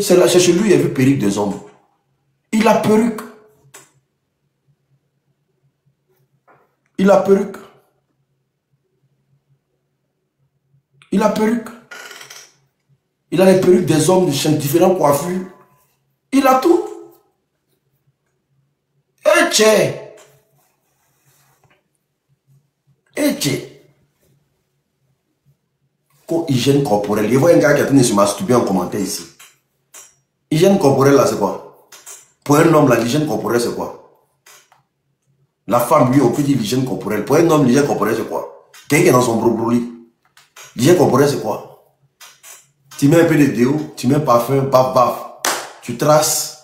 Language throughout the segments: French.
c'est chez lui, il a vu perruque des hommes. Il a perruque. Il a perruque. Il a perruque. Il a les perruques des hommes de différentes coiffures. Il a tout. Et tchè. Et tchè. Quoi, hygiène corporelle. Il voit un gars qui a tenu de se masturber en commentaire ici. Hygiène corporelle là, c'est quoi? Pour un homme, l'hygiène corporelle, c'est quoi? La femme, lui, on peut dire l'hygiène corporelle. Pour un homme, l'hygiène corporelle, c'est quoi? Quelqu'un qui est dans son brobroli. L'hygiène corporelle, c'est quoi? Tu mets un peu de déo, tu mets un parfum, paf, paf. Tu traces.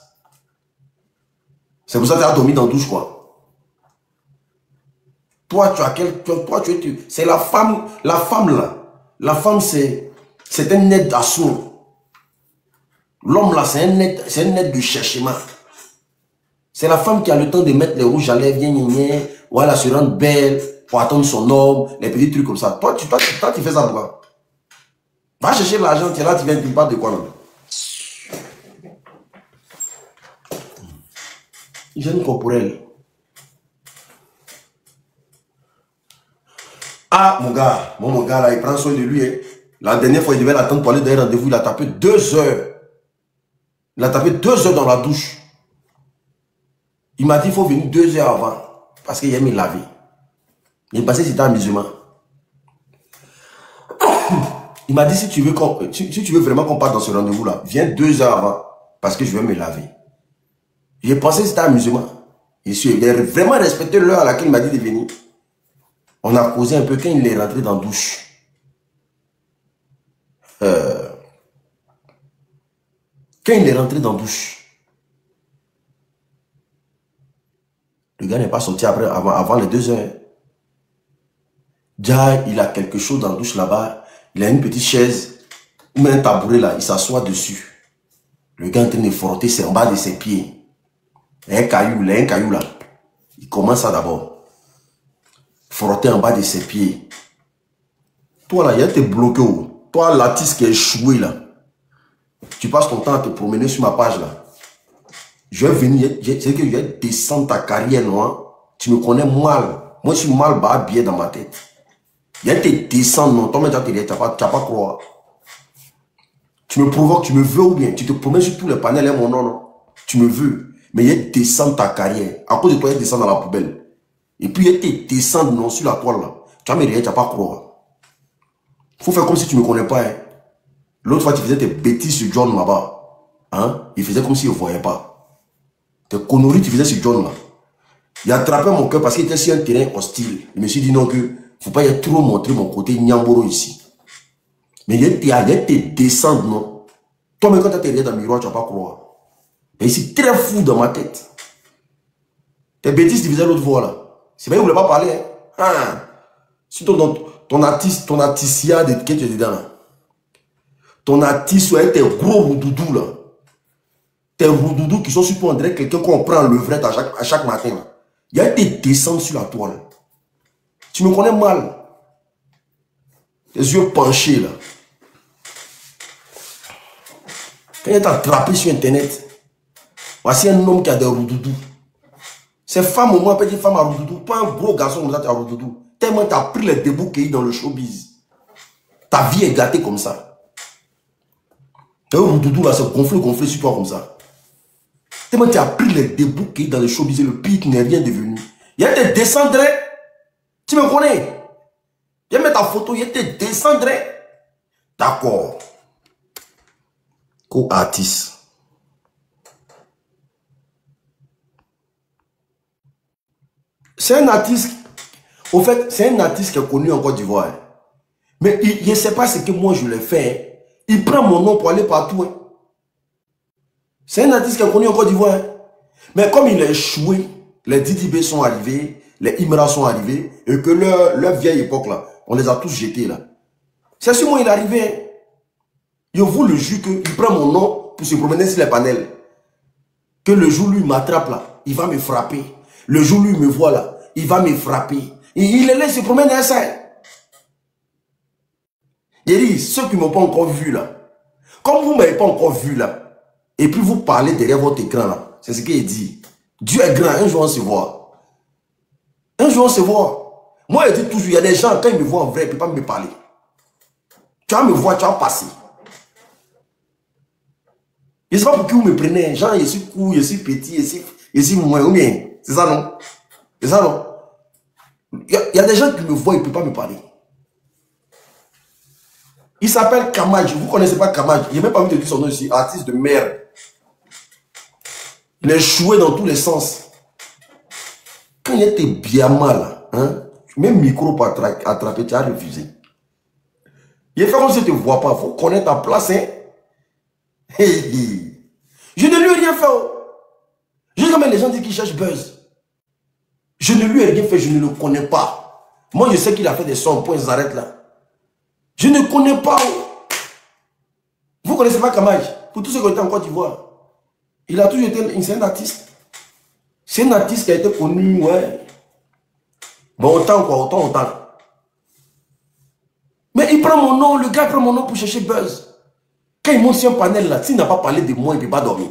C'est pour ça que tu as dormi dans la douche, quoi. Toi, tu as quel. Toi, c'est la femme là. La femme, c'est un aide d'assaut. L'homme là, c'est un aide de cherchement. C'est la femme qui a le temps de mettre les rouges à lèvres, ou elle se rendre belle, pour attendre son homme, les petits trucs comme ça. Toi, tu fais ça pourquoi? Va chercher l'argent, tu es là, tu viens, tu parles de quoi là? Hygiène corporelle. Ah, mon gars là, il prend soin de lui. Hein. La dernière fois, il devait l'attendre pour aller dans un rendez-vous, il a tapé 2 heures. Il a tapé 2 heures dans la douche. Il m'a dit qu'il faut venir 2 heures avant. Parce qu'il aime me laver. Il pensait que c'était un musulman. Il m'a dit si tu veux vraiment qu'on parte dans ce rendez-vous-là, viens 2 heures avant. Parce que je vais me laver. J'ai pensé que c'était un musulman. Il a vraiment respecté l'heure à laquelle il m'a dit de venir. On a causé un peu quand il est rentré dans la douche. Quand il est rentré dans la douche, le gars n'est pas sorti après, avant les 2 heures. Déjà, il a quelque chose dans la douche là-bas. Il a une petite chaise, ou un tabouret là, il s'assoit dessus. Le gars est en train de frotter, c'est en bas de ses pieds. Il y a un caillou là. Il commence ça d'abord. Frotter en bas de ses pieds. Toi là, il y a été bloqué. Toi, l'artiste qui est échoué là. Tu passes ton temps à te promener sur ma page là. Je vais venir, c'est que je vais descendre ta carrière, non? Tu me connais mal. Moi, je suis mal habillé dans ma tête. Il y a te descendre, non? Toi, tu n'as pas croire. Tu me provoques, tu me veux ou bien? Tu te promets sur tous les panels, hein, mon nom, non? Tu me veux. Mais il y a descendre ta carrière. À cause de toi, il y a descendre dans la poubelle. Et puis, il y a te descendre, non, sur la toile là. Tu vas me dire, tu n'as pas croire. Il faut faire comme si tu ne me connais pas, hein. L'autre fois, tu faisais tes bêtises sur John là-bas. Hein? Il faisait comme s'il ne voyait pas. Tes conneries, tu faisais sur John là. Il a attrapé mon cœur parce qu'il était sur un terrain hostile. Je me suis dit non, que il ne faut pas y trop montrer mon côté Nyamboro ici. Mais il y a tes descendre, non? Toi-même, quand tu as tes dans le miroir, tu ne vas pas croire. Et ici, très fou dans ma tête. Tes bêtises, tu faisais l'autre fois là. C'est vrai, il ne voulait pas parler. Hein? Ah. Si ton artistia de qui tu es dedans là. Ton artiste avec tes gros roudoudous là. Tes roudoudous qui sont sur toi, on dirait quelqu'un qu'on prend le vrai à chaque matin là. Il y a des descentes sur la toile. Tu me connais mal. Les yeux penchés là. Quand il est attrapé sur internet, voici un homme qui a des roudoudous. Ces femmes au moins, petite femme à roudoudou, pas un gros garçon comme ça, tu as roudoudou. Tellement tu as pris les débouqués dans le showbiz. Ta vie est gâtée comme ça. Un roudoudou là, c'est gonflé sur toi comme ça. Tellement tu as pris les débouqués dans le showbiz et le pays qui n'est rien devenu. Il y a des descendrés. Tu me connais? Il y a mettre ta photo, il y a des descendrés. D'accord. Co-artiste. C'est un artiste, au fait, c'est un artiste qui est connu en Côte d'Ivoire. Mais il ne sait pas ce que moi je l'ai fait. Il prend mon nom pour aller partout. Hein. C'est un artiste qui est connu en Côte d'Ivoire. Mais comme il a échoué, les Didibé sont arrivés, les Imra sont arrivés, et que leur vieille époque là, on les a tous jetés là. C'est sur moi il est arrivé. Hein. Je vous le jure qu'il prend mon nom pour se promener sur les panels. Que le jour où il m'attrape là, il va me frapper. Le jour où il me voit là, il va me frapper. Et il les laisse se promener à ça. Il dit, ceux qui ne m'ont pas encore vu là, Comme vous ne m'avez pas encore vu là, et puis vous parlez derrière votre écran là, c'est ce qu'il dit. Dieu est grand, un jour on se voit. Un jour on se voit. Moi je dis toujours, il y a des gens, quand ils me voient en vrai, ils ne peuvent pas me parler. Tu vas me voir, tu vas passer. Je ne sais pas pour qui vous me prenez. Genre, je suis court, je suis petit, je suis moins ou bien. C'est ça non? C'est ça non? Il y a des gens qui me voient, ils ne peuvent pas me parler. Il s'appelle Kamaj. Vous ne connaissez pas Kamaj. Je n'ai même pas envie de dire son nom ici. Artiste de merde. Il est choué dans tous les sens. Quand il était bien mal, hein, même micro pour attraper, tu as refusé. Il fait comme si tu ne te vois pas. Il faut connaître ta place. Hein. Je ne lui ai rien fait. Juste comme les gens disent qu'il cherche buzz. Je ne lui ai rien fait, je ne le connais pas. Moi, je sais qu'il a fait des sons, point, s'arrête là. Je ne connais pas. Vous ne connaissez pas Kamaj. Pour tous ceux qui étaient en Côte d'Ivoire. Il a toujours été c'est un artiste. C'est un artiste qui a été connu, ouais. Bon, autant quoi, autant. Mais il prend mon nom, le gars prend mon nom pour chercher buzz. Quand il monte sur un panel là, s'il n'a pas parlé de moi, il ne peut pas dormir.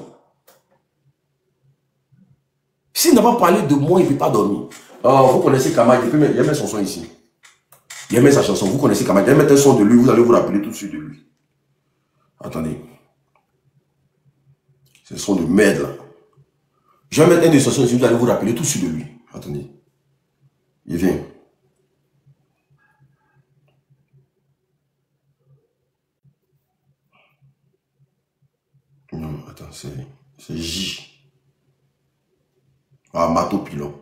S'il n'a pas parlé de moi, il ne peut pas dormir. Oh, vous connaissez Kamaj, il met son son ici. Il met sa chanson, vous connaissez Kamaj. Il met un son de lui, vous allez vous rappeler tout de suite de lui. Attendez. C'est le son de merde là. Je vais mettre un de ses sons ici, vous allez vous rappeler tout de suite de lui. Attendez. Il vient. Non, attends, c'est J. Ah, Mato Pilon.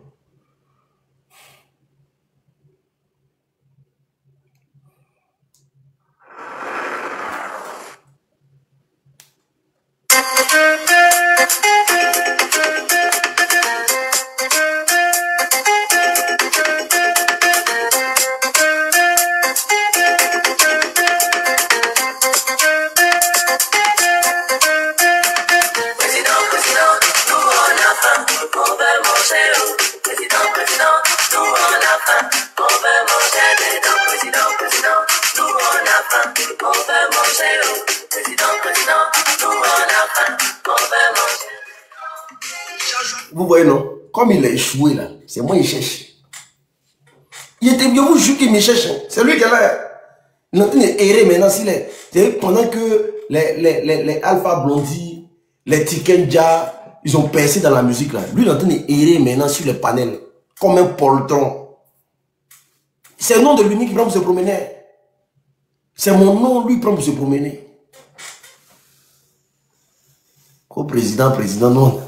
Vous voyez, non? Comme il a échoué là, c'est moi il cherche. Je vous jure qu'il me cherche. C'est lui qui est là. Il est en train d'errer maintenant. Pendant que les Alpha Blondie, les Tikenja, ils ont percé dans la musique là. Lui, il est en train d'errer maintenant sur les panels. Comme un poltron. C'est le nom de l'unique qui prend pour se promener. C'est mon nom, lui, prend pour se promener. Oh, président, non.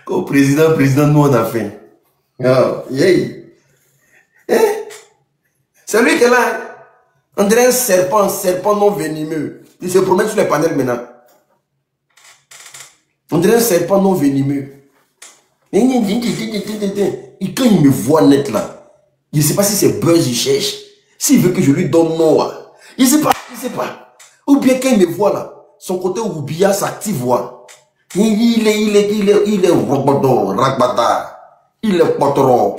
Oh, président, nous on a faim. Oh, yeah. C'est lui qui est là. On dirait un serpent non venimeux. Il se promène sur les panels maintenant. On dirait un serpent non venimeux. Et quand il me voit net là, je ne sais pas si c'est buzz il cherche. S'il veut que je lui donne non. Je ne sais pas. Ou bien quand il me voit là, son côté oublia s'active. Il est ragbata. Il est patron.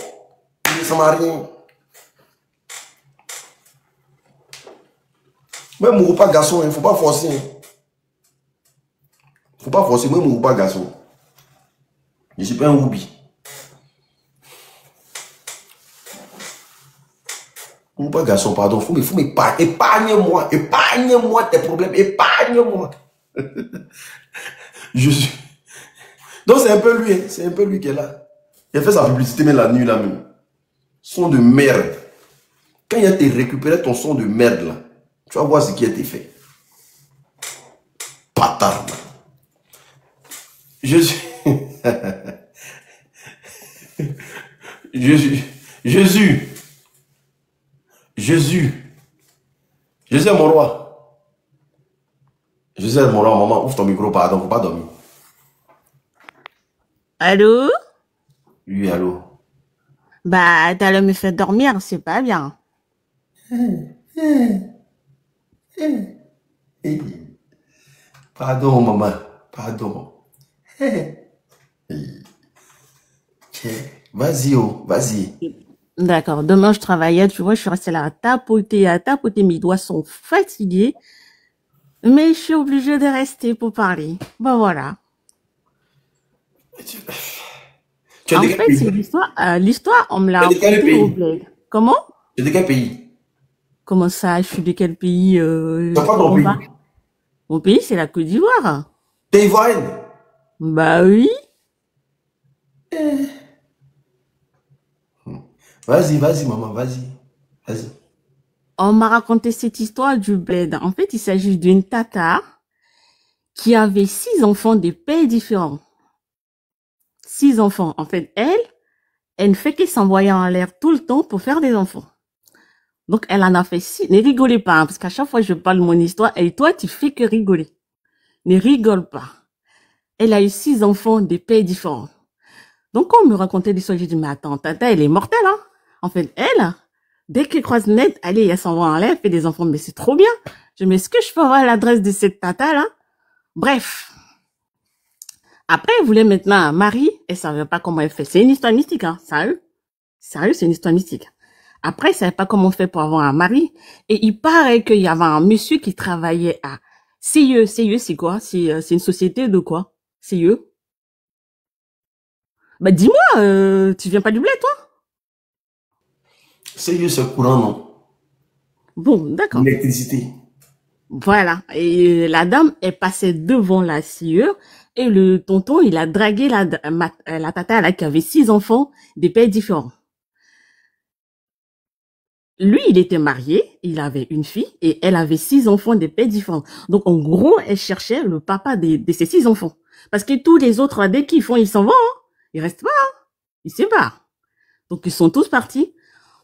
Il est samarien. Même mon pas garçon, il ne faut pas forcer. Faut pas forcer, moi, mon pas garçon. Je ne suis pas un oubi. Mon pas garçon, pardon. Faut m'épargner. Épargne-moi tes problèmes. Épargne-moi. Je suis. Donc c'est un peu lui. C'est un peu lui qui est là. Il a fait sa publicité, mais la nuit là même. Son de merde. Quand il a été récupéré ton son de merde là, tu vas voir ce qui a été fait. Patard. Jésus. Jésus est mon roi. Jésus est mon roi, maman. Ouvre ton micro, pardon, faut pas dormir. Allô? Oui, allô. Bah, t'allais me faire dormir, c'est pas bien. Pardon, maman. Pardon. Vas-y, oh, vas-y. D'accord. Demain, je travaillais, tu vois, je suis restée là à tapoter. Mes doigts sont fatigués. Mais je suis obligée de rester pour parler. Ben voilà. Tu es de En quel fait, c'est pays? l'histoire, on me l'a Tu es de quel racontée au pays? bled. Comment? Tu es de quel pays? Comment ça? Je suis de quel pays? C'est Je pas ton comprends pays. pas. Mon pays, c'est la Côte d'Ivoire. T'es ivoirienne. Bah oui. Vas-y, vas-y, maman, vas-y. Vas-y. On m'a raconté cette histoire du bled. En fait, il s'agit d'une tata qui avait 6 enfants de pères différents. 6 enfants. En fait, elle ne fait que s'envoyer en l'air tout le temps pour faire des enfants. Donc, elle en a fait 6. Ne rigolez pas, hein, parce qu'à chaque fois que je parle de mon histoire, et toi, tu fais que rigoler. Ne rigole pas. Elle a eu 6 enfants de pères différents. Donc, quand on me racontait l'histoire, j'ai dit, mais attends, tata, elle est mortelle, hein. En fait, elle, dès qu'elle croise net, allez, elle s'envoie en l'air, elle fait des enfants, mais c'est trop bien. Je me dis, est-ce que je peux avoir l'adresse de cette tata-là? Bref. Après, elle voulait maintenant un mari, elle savait pas comment elle fait. C'est une histoire mystique, hein. Sérieux. Sérieux, c'est une histoire mystique. Après, elle savait pas comment on fait pour avoir un mari. Et il paraît qu'il y avait un monsieur qui travaillait à CIE. CIE, c'est quoi? C'est une société de quoi? CIE. Bah, dis-moi, tu viens pas du bled, toi? C'est ce courant, non? Bon, d'accord. L'électricité. Voilà. Et la dame est passée devant la sciure et le tonton, il a dragué la tata là qui avait 6 enfants des pères différents. Lui, il était marié, il avait une fille et elle avait 6 enfants des pères différents. Donc, en gros, elle cherchait le papa de ces 6 enfants. Parce que tous les autres, dès qu'ils font, ils s'en vont. Hein. Ils restent pas. Hein. Ils se barrent. Donc, ils sont tous partis.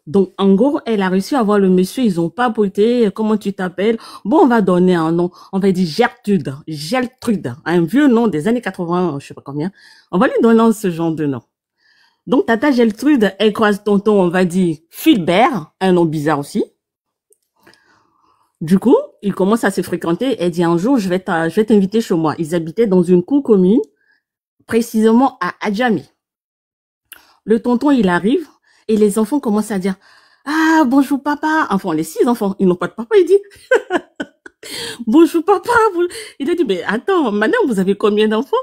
Donc, en gros, elle a réussi à voir le monsieur, ils ont pas papoté, comment tu t'appelles? Bon, on va donner un nom. On va dire Gertrude. Gertrude. Un vieux nom des années 80, je sais pas combien. On va lui donner ce genre de nom. Donc, tata Gertrude, elle croise tonton, on va dire Philbert, un nom bizarre aussi. Du coup, ils commencent à se fréquenter. Elle dit un jour, je vais t'inviter chez moi. Ils habitaient dans une cour commune, précisément à Adjamé. Le tonton, il arrive et les enfants commencent à dire ah, bonjour papa. Enfin, les 6 enfants, ils n'ont pas de papa. Il dit bonjour papa. Il a dit mais attends, madame, vous avez combien d'enfants?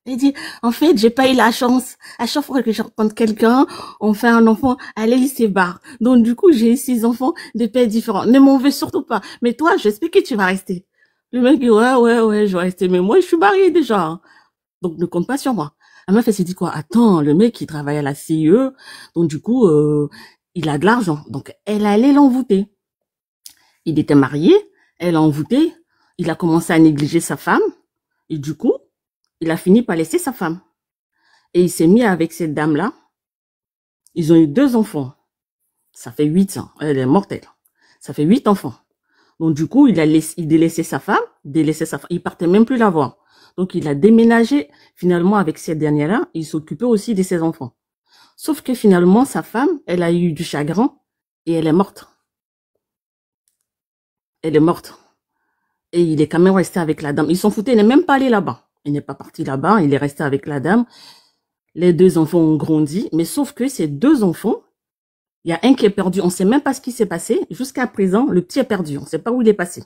Il dit en fait, j'ai pas eu la chance. À chaque fois que je rencontre quelqu'un, on fait un enfant, allez, il se barre. Donc du coup, j'ai eu 6 enfants de pères différents. Ne m'en veux surtout pas. Mais toi, j'espère que tu vas rester. Le mec dit ouais, je vais rester. Mais moi, je suis mariée déjà. Hein. Donc ne compte pas sur moi. La meuf, elle s'est dit quoi? Attends, le mec, il travaille à la CIE. Donc du coup, il a de l'argent. Donc elle allait l'envoûter. Il était marié, elle l'a envoûté. Il a commencé à négliger sa femme. Et du coup, il a fini par laisser sa femme. Et il s'est mis avec cette dame-là. Ils ont eu 2 enfants. Ça fait 8 ans. Elle est mortelle. Ça fait 8 enfants. Donc du coup, il délaissé sa femme, il partait même plus la voir. Donc il a déménagé finalement avec cette dernière-là. Il s'occupait aussi de ses enfants. Sauf que finalement, sa femme, elle a eu du chagrin et elle est morte. Elle est morte. Et il est quand même resté avec la dame. Ils s'en foutaient, il n'est même pas allé là-bas. Il n'est pas parti là-bas, il est resté avec la dame. Les 2 enfants ont grandi, mais sauf que ces 2 enfants, il y a un qui est perdu. On ne sait même pas ce qui s'est passé. Jusqu'à présent, le petit est perdu. On ne sait pas où il est passé.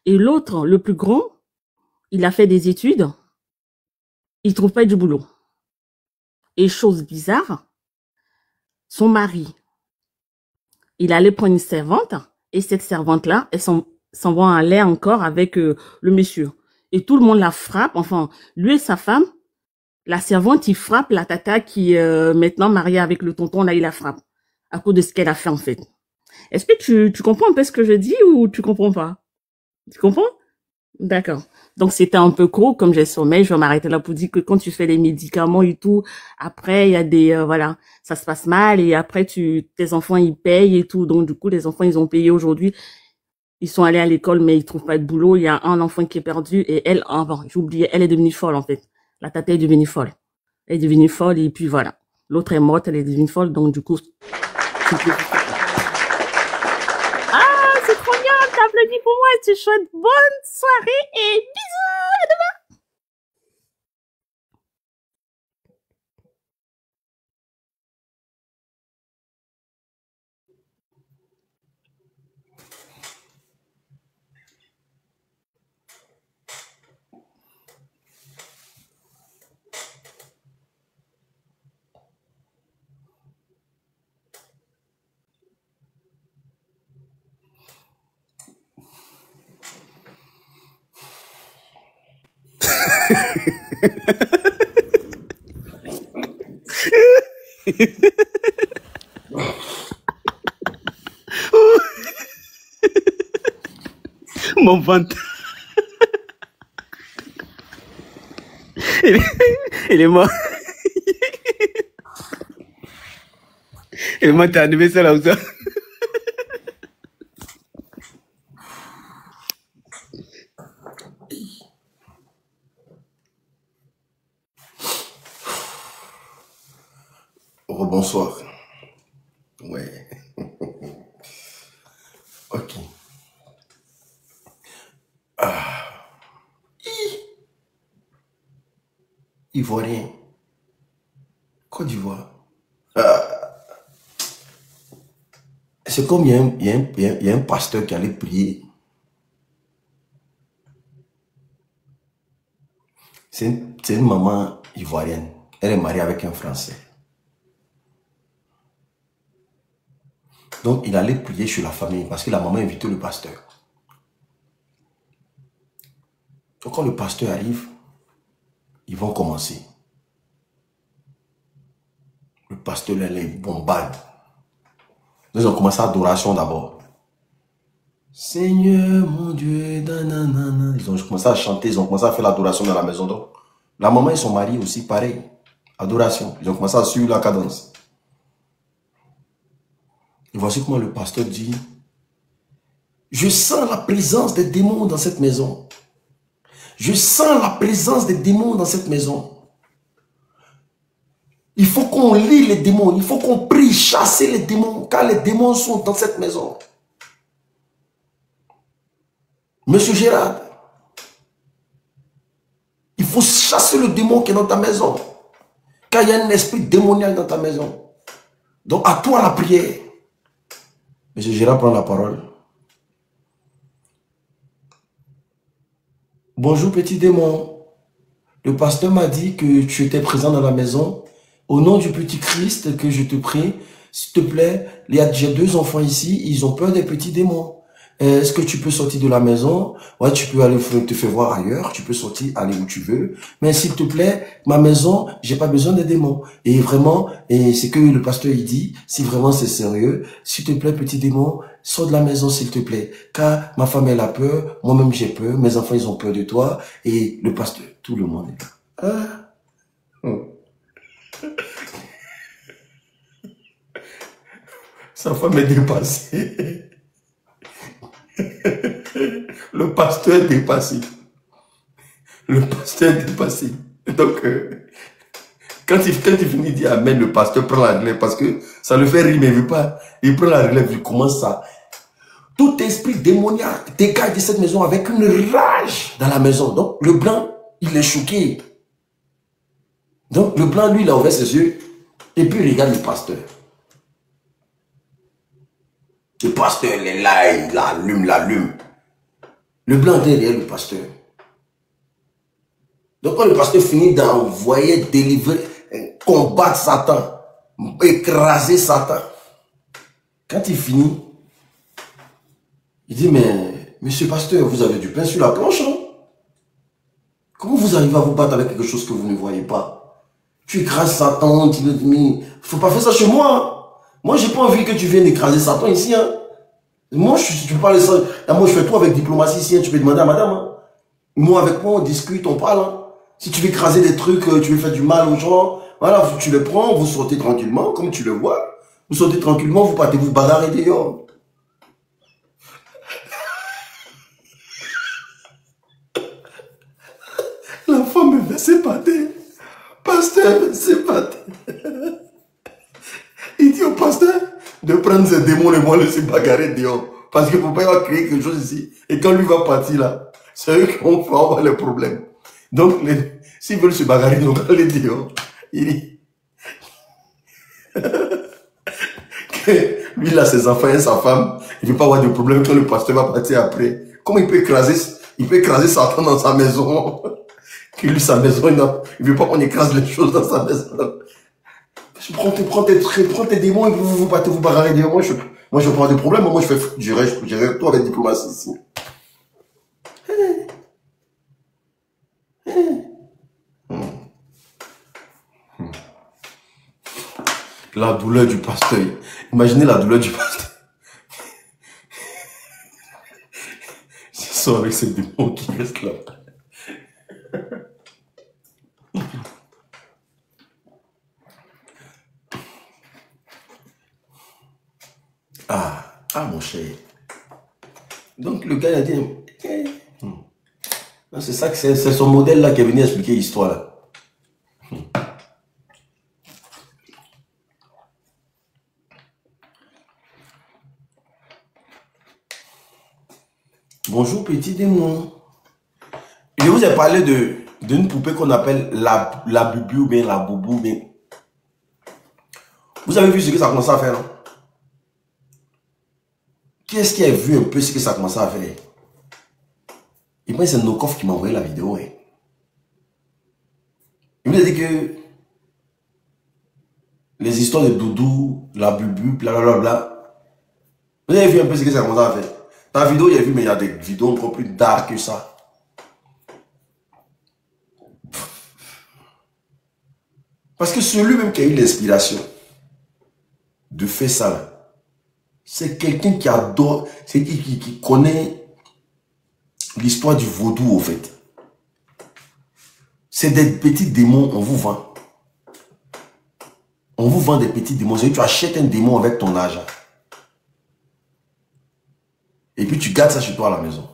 Et l'autre, le plus grand, il a fait des études. Il trouve pas du boulot. Et chose bizarre, son mari, il allait prendre une servante. Et cette servante-là, elle s'envoie en l'air encore avec le monsieur. Et tout le monde la frappe. Enfin, lui et sa femme, la servante, il frappe la tata qui est maintenant mariée avec le tonton. Là, il la frappe. À cause de ce qu'elle a fait, en fait. Est-ce que tu comprends un peu ce que je dis ou tu comprends pas? Tu comprends? D'accord. Donc, c'était un peu gros, comme j'ai sommeil. Je vais m'arrêter là pour dire que quand tu fais les médicaments et tout, après, il y a des, voilà, ça se passe mal et après, tes enfants, ils payent et tout. Donc, du coup, les enfants, ils ont payé aujourd'hui. Ils sont allés à l'école, mais ils trouvent pas de boulot. Il y a un enfant qui est perdu et elle, enfin, j'ai oublié, elle est devenue folle, en fait. La tata est devenue folle. Elle est devenue folle et puis voilà. L'autre est morte, elle est devenue folle. Donc, du coup, ah, c'est trop bien, t'applaudis pour moi, c'est chouette. Bonne soirée et bisous! Mon ventre. Il est mort. Il est mort, t'es arrivé ça là où ça. Rebonsoir. Ouais. Ok. Ivoirien. Côte d'Ivoire. C'est comme il y a un pasteur qui allait prier. C'est une maman ivoirienne. Elle est mariée avec un Français. Donc, il allait prier chez la famille parce que la maman invitait le pasteur. Donc, quand le pasteur arrive, ils vont commencer. Le pasteur les bombarde. Ils ont commencé l'adoration d'abord. Seigneur, mon Dieu, nanana. Ils ont commencé à chanter, ils ont commencé à faire l'adoration dans la maison. Donc, la maman et son mari aussi, pareil. Adoration. Ils ont commencé à suivre la cadence. Et voici comment le pasteur dit, je sens la présence des démons dans cette maison. Je sens la présence des démons dans cette maison. Il faut qu'on lie les démons. Il faut qu'on prie, chasser les démons, car les démons sont dans cette maison. Monsieur Gérard, il faut chasser le démon qui est dans ta maison, car il y a un esprit démoniaque dans ta maison. Donc à toi la prière. Monsieur Gérard prend la parole. Bonjour petit démon. Le pasteur m'a dit que tu étais présent dans la maison. Au nom du petit Christ que je te prie, s'il te plaît, j'ai 2 enfants ici, ils ont peur des petits démons. Est-ce que tu peux sortir de la maison? Ouais, tu peux aller te faire voir ailleurs, tu peux sortir, aller où tu veux. Mais s'il te plaît, ma maison, j'ai pas besoin des démons. Et vraiment, et c'est que le pasteur il dit, si vraiment c'est sérieux, s'il te plaît, petit démon, sors de la maison s'il te plaît. Car ma femme elle a peur, moi-même j'ai peur, mes enfants ils ont peur de toi. Et le pasteur, tout le monde est là. Sa femme est dépassée. Le pasteur est dépassé. Le pasteur est dépassé. Donc, quand il finit de dire Amen, le pasteur prend la relève parce que ça le fait rire, mais il ne veut pas. Il prend la relève, il commence ça. Tout esprit démoniaque dégage de cette maison avec une rage dans la maison. Donc, le blanc, il est choqué. Donc, le blanc, lui, il a ouvert ses yeux et puis il regarde le pasteur. Le pasteur, il est là, il l'allume. Le blanc derrière le pasteur. Donc quand le pasteur finit d'envoyer, délivrer, combattre Satan, écraser Satan, quand il finit, il dit, mais monsieur pasteur, vous avez du pain sur la planche, hein? Comment vous arrivez à vous battre avec quelque chose que vous ne voyez pas? Tu écrases Satan, tu me dis, mais faut pas faire ça chez moi, hein? Moi, j'ai pas envie que tu viennes écraser Satan ici, hein. Moi, tu parles de ça. Moi, je fais tout avec diplomatie ici, hein. Tu peux demander à madame, hein. Moi, avec moi, on discute, on parle, hein. Si tu veux écraser des trucs, tu veux faire du mal aux gens, voilà, tu les prends, vous sortez tranquillement, comme tu le vois. Vous sortez tranquillement, vous partez vous bagarrer dehors. La femme me fait s'épater. Pasteur, me s'épater. Il dit au pasteur de prendre ses démons et moi le se bagarrer dehors. Parce qu'il ne faut pas y avoir créer quelque chose ici. Et quand lui va partir là, c'est eux qui vont avoir les problèmes. Donc, s'ils veulent se bagarrer, ils vont aller dehors. Il dit que lui, il a ses enfants et sa femme. Il ne veut pas avoir de problème quand le pasteur va partir après. Comment il peut écraser Satan dans sa maison? Que lui, sa maison, il ne veut pas qu'on écrase les choses dans sa maison. Prends tes démons et vous partez vous bagarrer dehors. Moi, je prends des problèmes. Moi, je gérer tout avec diplomatie ici. La douleur du pasteur. Imaginez la douleur du pasteur. Je sors avec ces démons qui restent là. Ah, mon cher. Donc le gars il a dit, c'est ça que c'est son modèle là qui est venu expliquer l'histoire là. Bonjour petit démon. Je vous ai parlé d'une poupée qu'on appelle la bubu ou bien la boubou. Mais vous avez vu ce que ça commence à faire, non? Qui est-ce qui a vu un peu ce que ça commence à faire? Et puis c'est Nokov qui m'a envoyé la vidéo. Hein. Il me dit que les histoires de Doudou, la bubu, blablabla. Vous avez vu un peu ce que ça commence à faire? Ta vidéo, il y a vu, mais il y a des vidéos encore plus dark que ça. Parce que celui même qui a eu l'inspiration de faire ça, c'est quelqu'un qui adore, c'est qui connaît l'histoire du vaudou, au fait. C'est des petits démons, on vous vend. On vous vend des petits démons. Tu achètes un démon avec ton argent. Et puis tu gardes ça chez toi à la maison.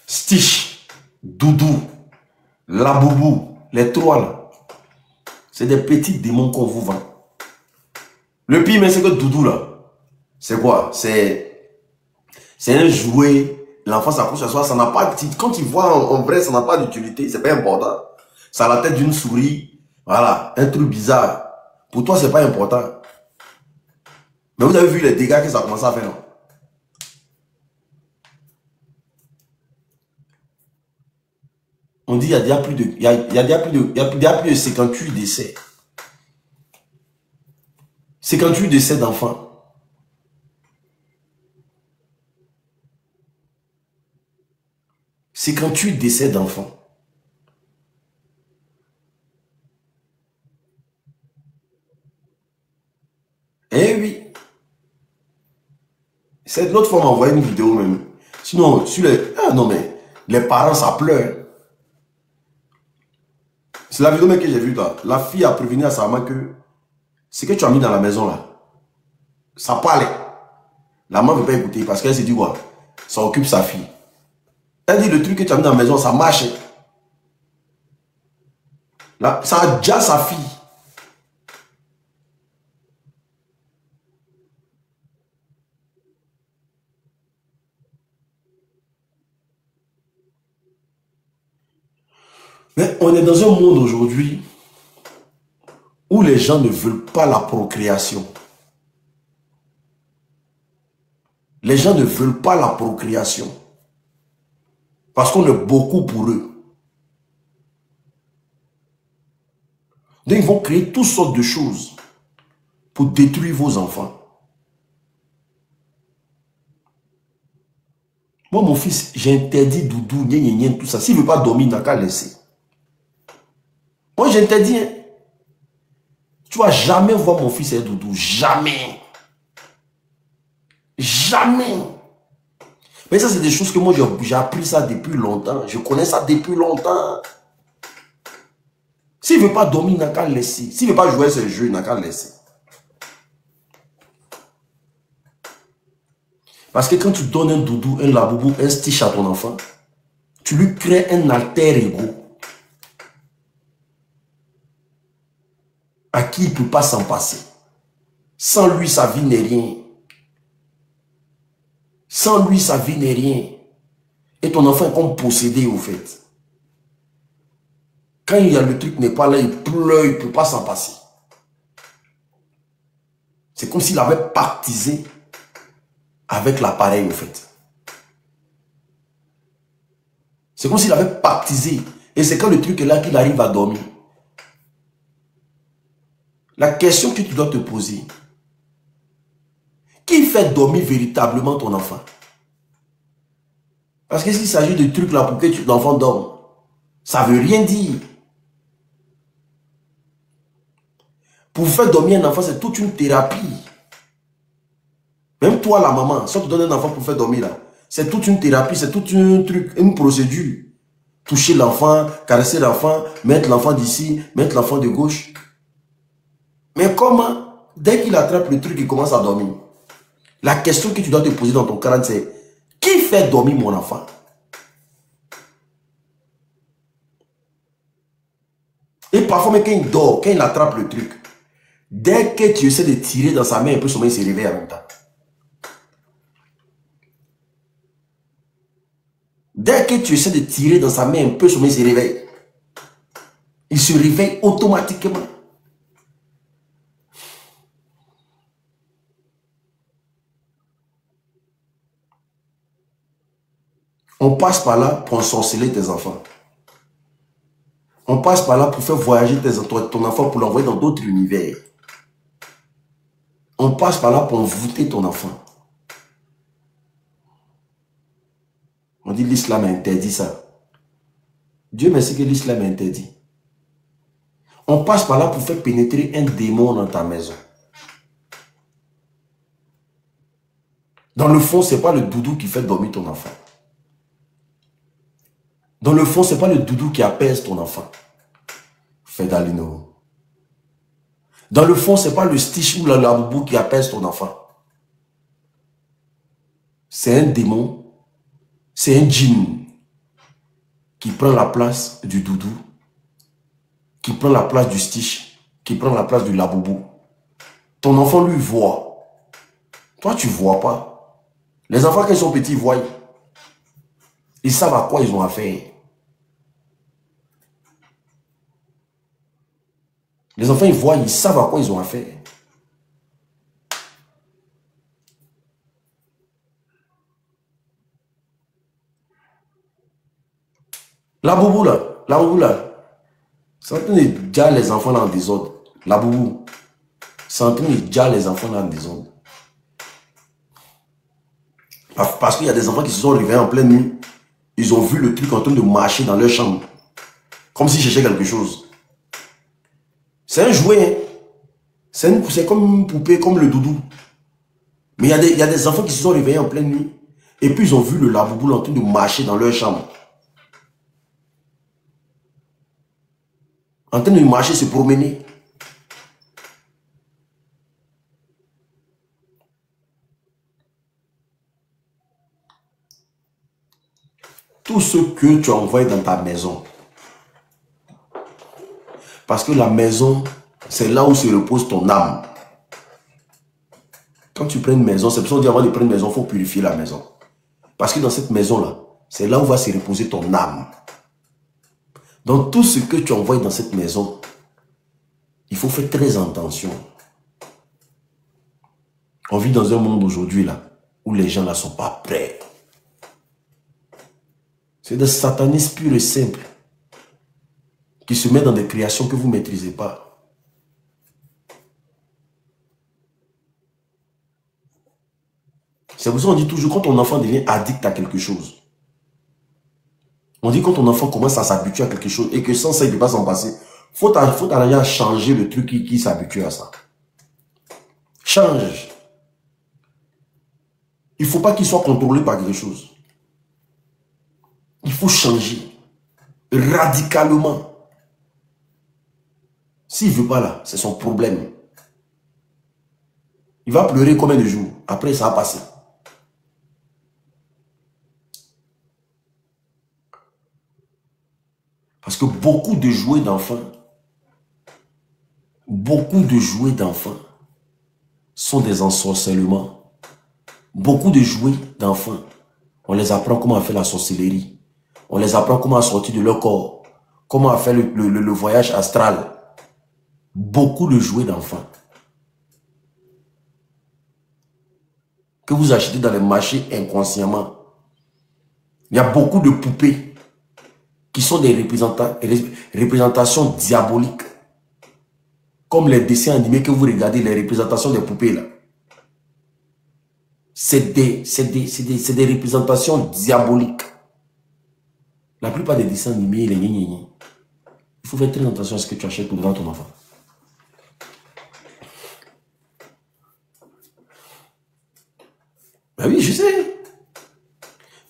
Stitch, Doudou, la boubou, les trois là. C'est des petits démons qu'on vous vend. Le pire, mais c'est que Doudou là, c'est quoi? C'est un jouet. L'enfant s'approche à soi, ça n'a pas. Quand il voit en vrai, ça n'a pas d'utilité, c'est pas important. Ça a la tête d'une souris. Voilà, un truc bizarre. Pour toi, c'est pas important. Mais vous avez vu les dégâts que ça a commencé à faire, non? On dit qu'il y a déjà plus de, il y a déjà plus de 58 décès. 58 décès d'enfants. C'est 58 décès d'enfants. Eh oui. C'est l'autre fois m'a envoyé une vidéo même. Sinon, sur les... Ah non mais, les parents ça pleure. C'est la vidéo même que j'ai vue là. La fille a prévenu à sa maman que ce que tu as mis dans la maison là, ça parlait. La maman ne veut pas écouter parce qu'elle s'est dit quoi? Ça occupe sa fille. Elle dit le truc que tu as mis dans la maison, ça marche. Là, ça a déjà sa fille. Mais on est dans un monde aujourd'hui où les gens ne veulent pas la procréation. Les gens ne veulent pas la procréation. Parce qu'on est beaucoup pour eux. Donc ils vont créer toutes sortes de choses pour détruire vos enfants. Moi, mon fils, j'ai interdit Doudou, tout ça. S'il ne veut pas dormir, il n'a qu'à laisser. Moi, j'ai interdit. Hein. Tu vas jamais voir mon fils et Doudou. Jamais. Jamais. Mais ça, c'est des choses que moi, j'ai appris ça depuis longtemps. Je connais ça depuis longtemps. S'il ne veut pas dormir, il n'a qu'à laisser. S'il ne veut pas jouer à ce jeu, il n'a qu'à laisser. Parce que quand tu donnes un Doudou, un laboubou, un Stitch à ton enfant, tu lui crées un alter ego à qui il ne peut pas s'en passer. Sans lui, sa vie n'est rien. Sans lui, sa vie n'est rien. Et ton enfant est comme possédé au fait. Quand il y a le truc n'est pas là, il pleure, il ne peut pas s'en passer. C'est comme s'il avait pactisé avec l'appareil au fait. C'est comme s'il avait pactisé. Et c'est quand le truc est là qu'il arrive à dormir. La question que tu dois te poser, qui fait dormir véritablement ton enfant? Parce que s'il s'agit de trucs là pour que l'enfant dorme, ça ne veut rien dire. Pour faire dormir un enfant, c'est toute une thérapie. Même toi, la maman, si on te donne un enfant pour faire dormir, là, c'est toute une thérapie, c'est toute une procédure. Toucher l'enfant, caresser l'enfant, mettre l'enfant d'ici, mettre l'enfant de gauche. Mais comment, dès qu'il attrape le truc, il commence à dormir. La question que tu dois te poser dans ton crâne, c'est qui fait dormir mon enfant? Et parfois, même quand il dort, quand il attrape le truc, dès que tu essaies de tirer dans sa main, un peu sommeil, il se réveille en même temps. Dès que tu essaies de tirer dans sa main un peu, sommeil, il se réveille. Il se réveille automatiquement. On passe par là pour ensorceler tes enfants. On passe par là pour faire voyager ton enfant, pour l'envoyer dans d'autres univers. On passe par là pour envoûter ton enfant. On dit l'islam interdit ça. Dieu merci que l'islam interdit. On passe par là pour faire pénétrer un démon dans ta maison. Dans le fond, ce n'est pas le doudou qui fait dormir ton enfant. Dans le fond, ce n'est pas le doudou qui apaise ton enfant. Fedalino. Dans le fond, ce n'est pas le stitch ou la laboubou qui apaise ton enfant. C'est un démon, c'est un djinn qui prend la place du doudou, qui prend la place du stitch, qui prend la place du laboubou. Ton enfant, lui, voit. Toi, tu ne vois pas. Les enfants, quand ils sont petits, ils voient. Ils savent à quoi ils ont affaire. Les enfants, ils voient, ils savent à quoi ils ont affaire. La boubou là, c'est en train de dire les enfants là en désordre. La boubou, c'est en train de dire les enfants là en désordre. Parce qu'il y a des enfants qui se sont réveillés en pleine nuit. Ils ont vu le truc en train de marcher dans leur chambre. Comme s'ils cherchaient quelque chose. C'est un jouet. Hein. C'est comme une poupée, comme le doudou. Mais il y a des enfants qui se sont réveillés en pleine nuit. Et puis ils ont vu le laboubou en train de marcher dans leur chambre. En train de marcher, se promener. Tout ce que tu envoies dans ta maison. Parce que la maison, c'est là où se repose ton âme. Quand tu prends une maison, c'est pour ça qu'on dit avant de prendre une maison, il faut purifier la maison. Parce que dans cette maison-là, c'est là où va se reposer ton âme. Donc tout ce que tu envoies dans cette maison, il faut faire très attention. On vit dans un monde aujourd'hui là, où les gens ne sont pas prêts. C'est des satanistes purs et simples qui se mettent dans des créations que vous ne maîtrisez pas. C'est pour ça qu'on dit toujours, quand ton enfant devient addict à quelque chose, on dit quand ton enfant commence à s'habituer à quelque chose et que sans ça, il ne peut pas s'en passer, il faut arriver à changer le truc qui s'habitue à ça. Change. Il ne faut pas qu'il soit contrôlé par quelque chose. Il faut changer. Radicalement. S'il ne veut pas là, c'est son problème. Il va pleurer combien de jours? Après, ça va passer. Parce que beaucoup de jouets d'enfants sont des ensorcellements. Beaucoup de jouets d'enfants, on les apprend comment faire la sorcellerie. On les apprend comment sortir de leur corps. Comment faire le voyage astral. Beaucoup de jouets d'enfants que vous achetez dans les marchés inconsciemment. Il y a beaucoup de poupées qui sont des représentations diaboliques. Comme les dessins animés que vous regardez, les représentations des poupées là. C'est des représentations diaboliques. La plupart des dessins animés, les gna. Il faut faire très attention à ce que tu achètes pour devant ton enfant. Ben oui, je sais.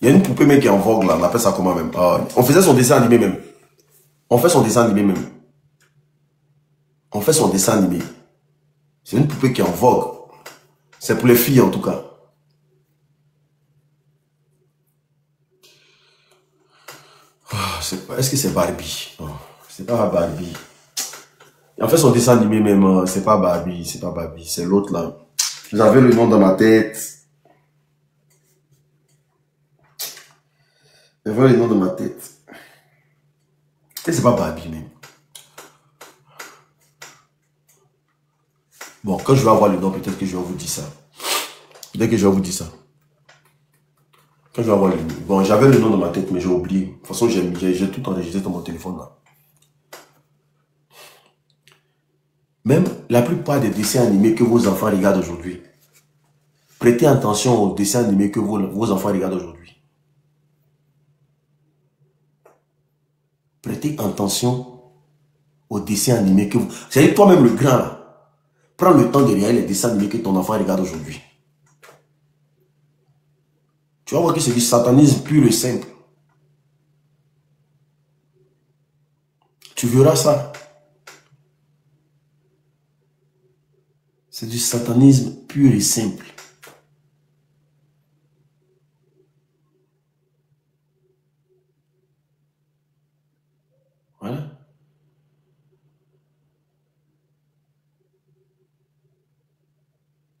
Il y a une poupée mec qui est en vogue là, on appelle ça comment même? On faisait son dessin animé même. On fait son dessin animé même. On fait son dessin animé. C'est une poupée qui est en vogue. C'est pour les filles en tout cas. Est-ce que c'est Barbie? Oh, c'est pas Barbie. En fait, son dessin animé même, c'est pas Barbie, c'est pas Barbie, c'est l'autre là. J'avais le nom dans ma tête. J'avais le nom dans ma tête. Et c'est pas Barbie même. Bon, quand je vais avoir le nom, peut-être que je vais vous dire ça. Peut-être que je vais vous dire ça. Quand je vais avoir le nom. Bon, j'avais le nom dans ma tête, mais j'ai oublié. De toute façon, j'ai tout enregistré dans mon téléphone là. Même la plupart des dessins animés que vos enfants regardent aujourd'hui, prêtez attention aux dessins animés que vos enfants regardent aujourd'hui. Prêtez attention aux dessins animés que vous... C'est-à-dire toi-même le grand là, prends le temps de regarder les dessins animés que ton enfant regarde aujourd'hui. Tu vas voir que c'est du satanisme pur et simple. Tu verras ça. C'est du satanisme pur et simple. Voilà.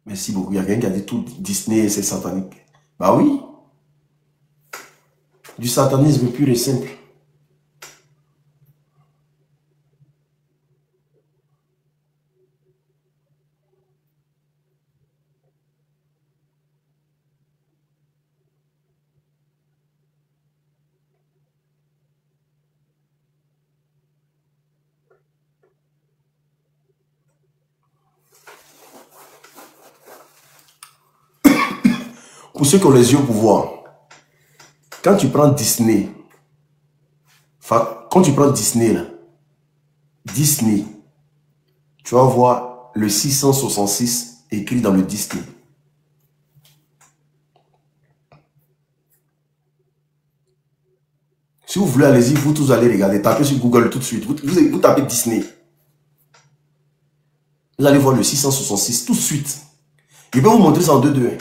Merci beaucoup. Il y a quelqu'un qui a dit tout Disney, c'est satanique. Bah oui. Du satanisme pur et simple. Pour ceux qui ont les yeux pour voir, quand tu prends Disney, quand tu prends Disney, là, Disney, tu vas voir le 666 écrit dans le Disney. Si vous voulez, allez-y, vous tous allez regarder, tapez sur Google tout de suite, vous tapez Disney. Vous allez voir le 666 tout de suite. Je vais vous montrer ça en 2-2. Hein.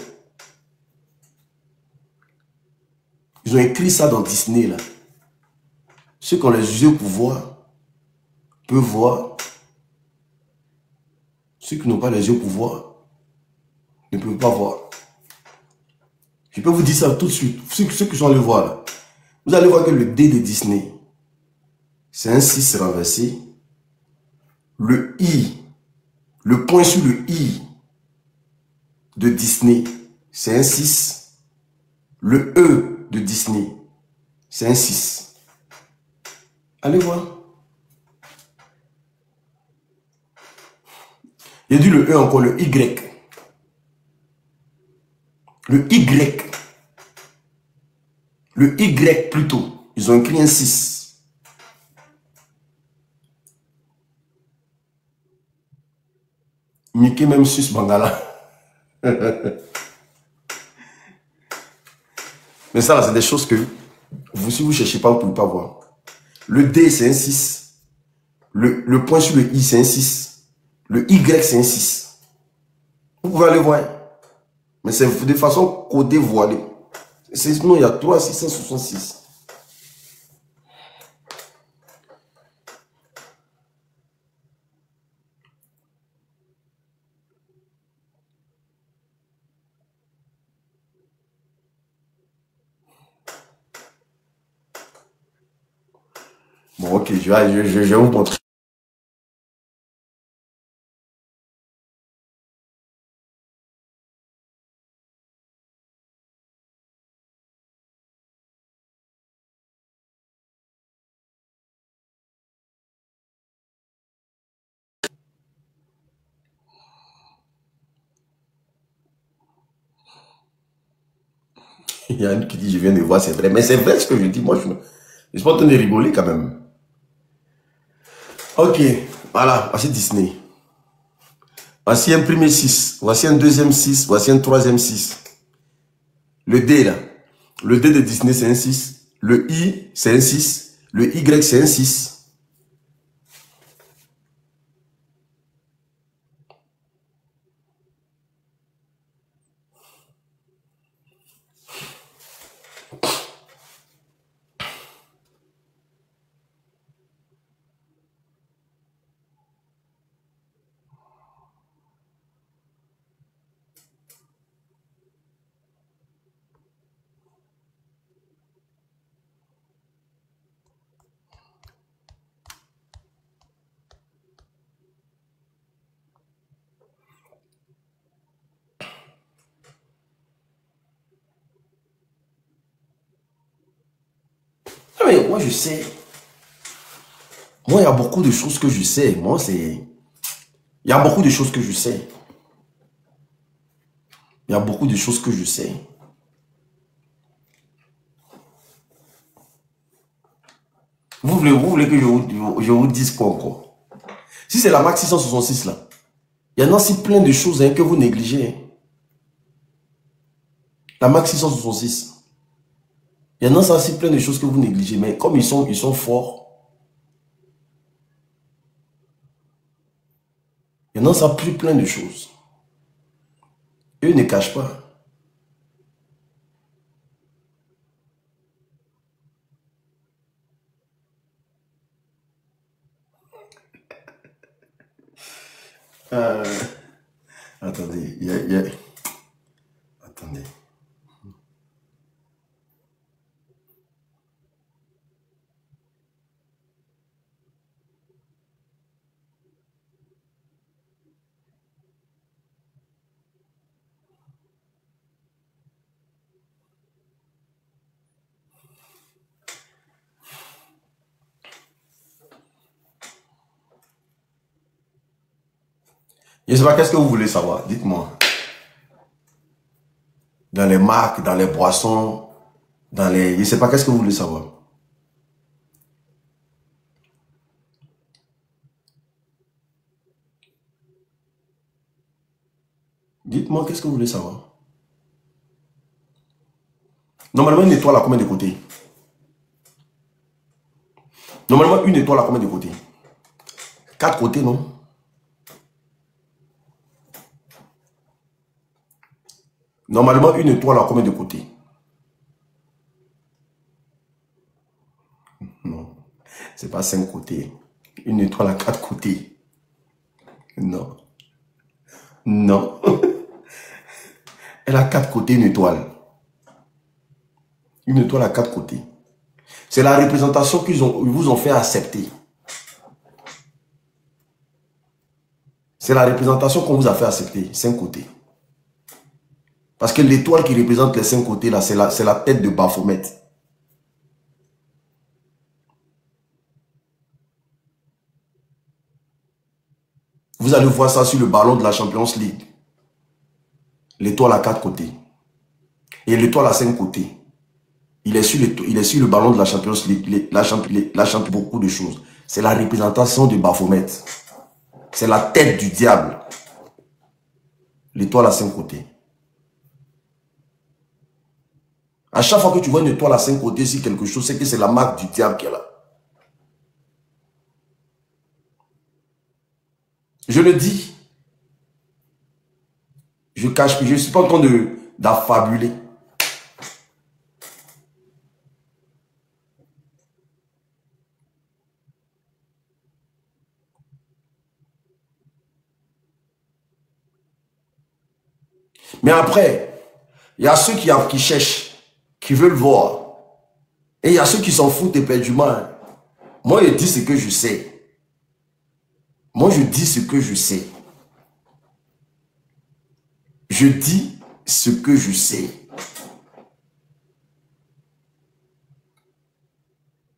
Ils ont écrit ça dans Disney, là. Ceux qui ont les yeux pour voir, peuvent voir. Ceux qui n'ont pas les yeux pour voir, ne peuvent pas voir. Je peux vous dire ça tout de suite. Ceux qui sont allés voir, là. Vous allez voir que le D de Disney, c'est un 6 renversé. Le I, le point sur le I de Disney, c'est un 6. Le E de Disney, c'est un 6. Allez voir. J'ai dit le E encore, le Y. Le Y. Le Y plutôt. Ils ont écrit un 6. Mickey même sus Bangala. Mais ça, c'est des choses que vous, si vous ne cherchez pas, vous ne pouvez pas voir. Le D, c'est un 6. Le point sur le I, c'est un 6. Le Y, c'est un 6. Vous pouvez aller voir. Mais c'est de façon codée, voilée. Sinon, il y a 3 666. Bon, ok, je vais vous montrer. Il y a une qui dit, je viens de voir, c'est vrai. Mais c'est vrai ce que je dis. Moi, je suis pas en train de rigoler quand même. Ok, voilà, voici Disney. Voici un premier 6, voici un deuxième 6, voici un troisième 6. Le D là. Le D de Disney, c'est un 6. Le I, c'est un 6. Le Y, c'est un 6. Ah, mais moi, je sais. Moi, il y a beaucoup de choses que je sais. Moi, c'est... Il y a beaucoup de choses que je sais. Il y a beaucoup de choses que je sais. Vous voulez que je vous dise quoi encore? Si c'est la Mac 666 là, il y en a si plein de choses hein, que vous négligez. Hein. La Mac 666. Il y en a ça si plein de choses que vous négligez. Mais comme ils sont forts, il y en a ça plus plein de choses. Eux ne cachent pas. Attendez, attendez. Je ne sais pas, qu'est-ce que vous voulez savoir? Dites-moi. Dans les marques, dans les boissons, dans les... Je ne sais pas, qu'est-ce que vous voulez savoir? Dites-moi, qu'est-ce que vous voulez savoir? Normalement, une étoile a combien de côtés? Normalement, une étoile a combien de côtés? 4 côtés, non? Normalement, une étoile a combien de côtés? Non. C'est pas 5 côtés. Une étoile a 4 côtés. Non. Non. Elle a 4 côtés, une étoile. Une étoile a 4 côtés. C'est la représentation qu'ils vous ont fait accepter. C'est la représentation qu'on vous a fait accepter. 5 côtés. Parce que l'étoile qui représente les 5 côtés, là, c'est la tête de Baphomet. Vous allez voir ça sur le ballon de la Champions League. L'étoile a 4 côtés. Et l'étoile a 5 côtés. Il est sur le ballon de la Champions League. La champion beaucoup de choses. C'est la représentation de Baphomet. C'est la tête du diable. L'étoile a 5 côtés. À chaque fois que tu vois une étoile à 5 côtés sur quelque chose, c'est que c'est la marque du diable qui est là. Je le dis. Je cache, je ne suis pas en train d'affabuler. Mais après, il y a ceux qui cherchent, qui veulent voir. Et il y a ceux qui s'en foutent éperdument. Moi, je dis ce que je sais. Moi, je dis ce que je sais. Je dis ce que je sais.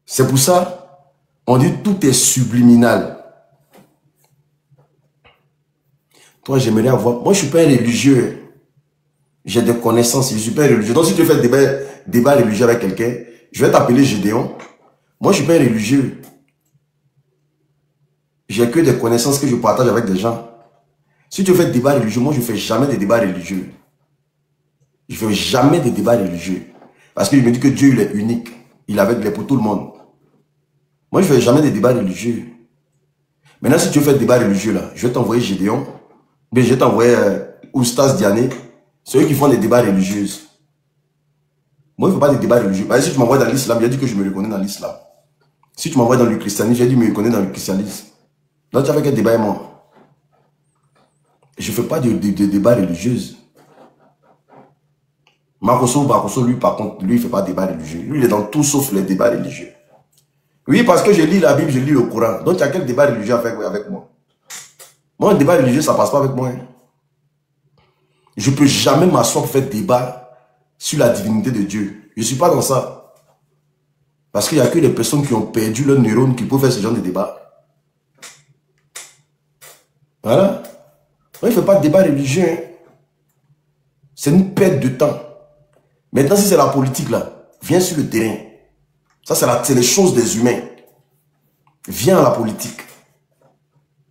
C'est pour ça, on dit tout est subliminal. Toi, j'aimerais avoir... Moi, je ne suis pas un religieux. J'ai des connaissances, je ne suis pas un religieux. Donc, si tu fais débat religieux avec quelqu'un, je vais t'appeler Gédéon. Moi, je ne suis pas un religieux. J'ai que des connaissances que je partage avec des gens. Si tu fais débat religieux, moi, je ne fais jamais de débat religieux. Je ne fais jamais de débat religieux. Parce que je me dis que Dieu, il est unique. Il est pour tout le monde. Moi, je ne fais jamais de débat religieux. Maintenant, si tu veux faire des débats religieux, là, je vais t'envoyer Gédéon. Mais je vais t'envoyer Oustas Diané. C'est eux qui font des débats religieux. Moi, il ne faut pas de débats religieux. Parce que si tu m'envoies dans l'islam, j'ai dit que je me reconnais dans l'islam. Si tu m'envoies dans le christianisme, j'ai dit que je me reconnais dans le christianisme. Donc, tu as fait quel débat et moi? Je ne fais pas de débat religieux. Marcoso, lui, par contre, lui, il ne fait pas de débat religieux. Lui, il est dans tout sauf les débats religieux. Oui, parce que je lis la Bible, je lis le Coran. Donc, tu as quel débat religieux avec moi? Moi, un débat religieux, ça ne passe pas avec moi. Hein. Je ne peux jamais m'asseoir pour faire débat sur la divinité de Dieu. Je ne suis pas dans ça. Parce qu'il n'y a que les personnes qui ont perdu leurs neurones qui peuvent faire ce genre de débat. Voilà. Moi, il ne fait pas de débat religieux. Hein. C'est une perte de temps. Maintenant, si c'est la politique, là, viens sur le terrain. Ça, c'est les choses des humains. Viens à la politique.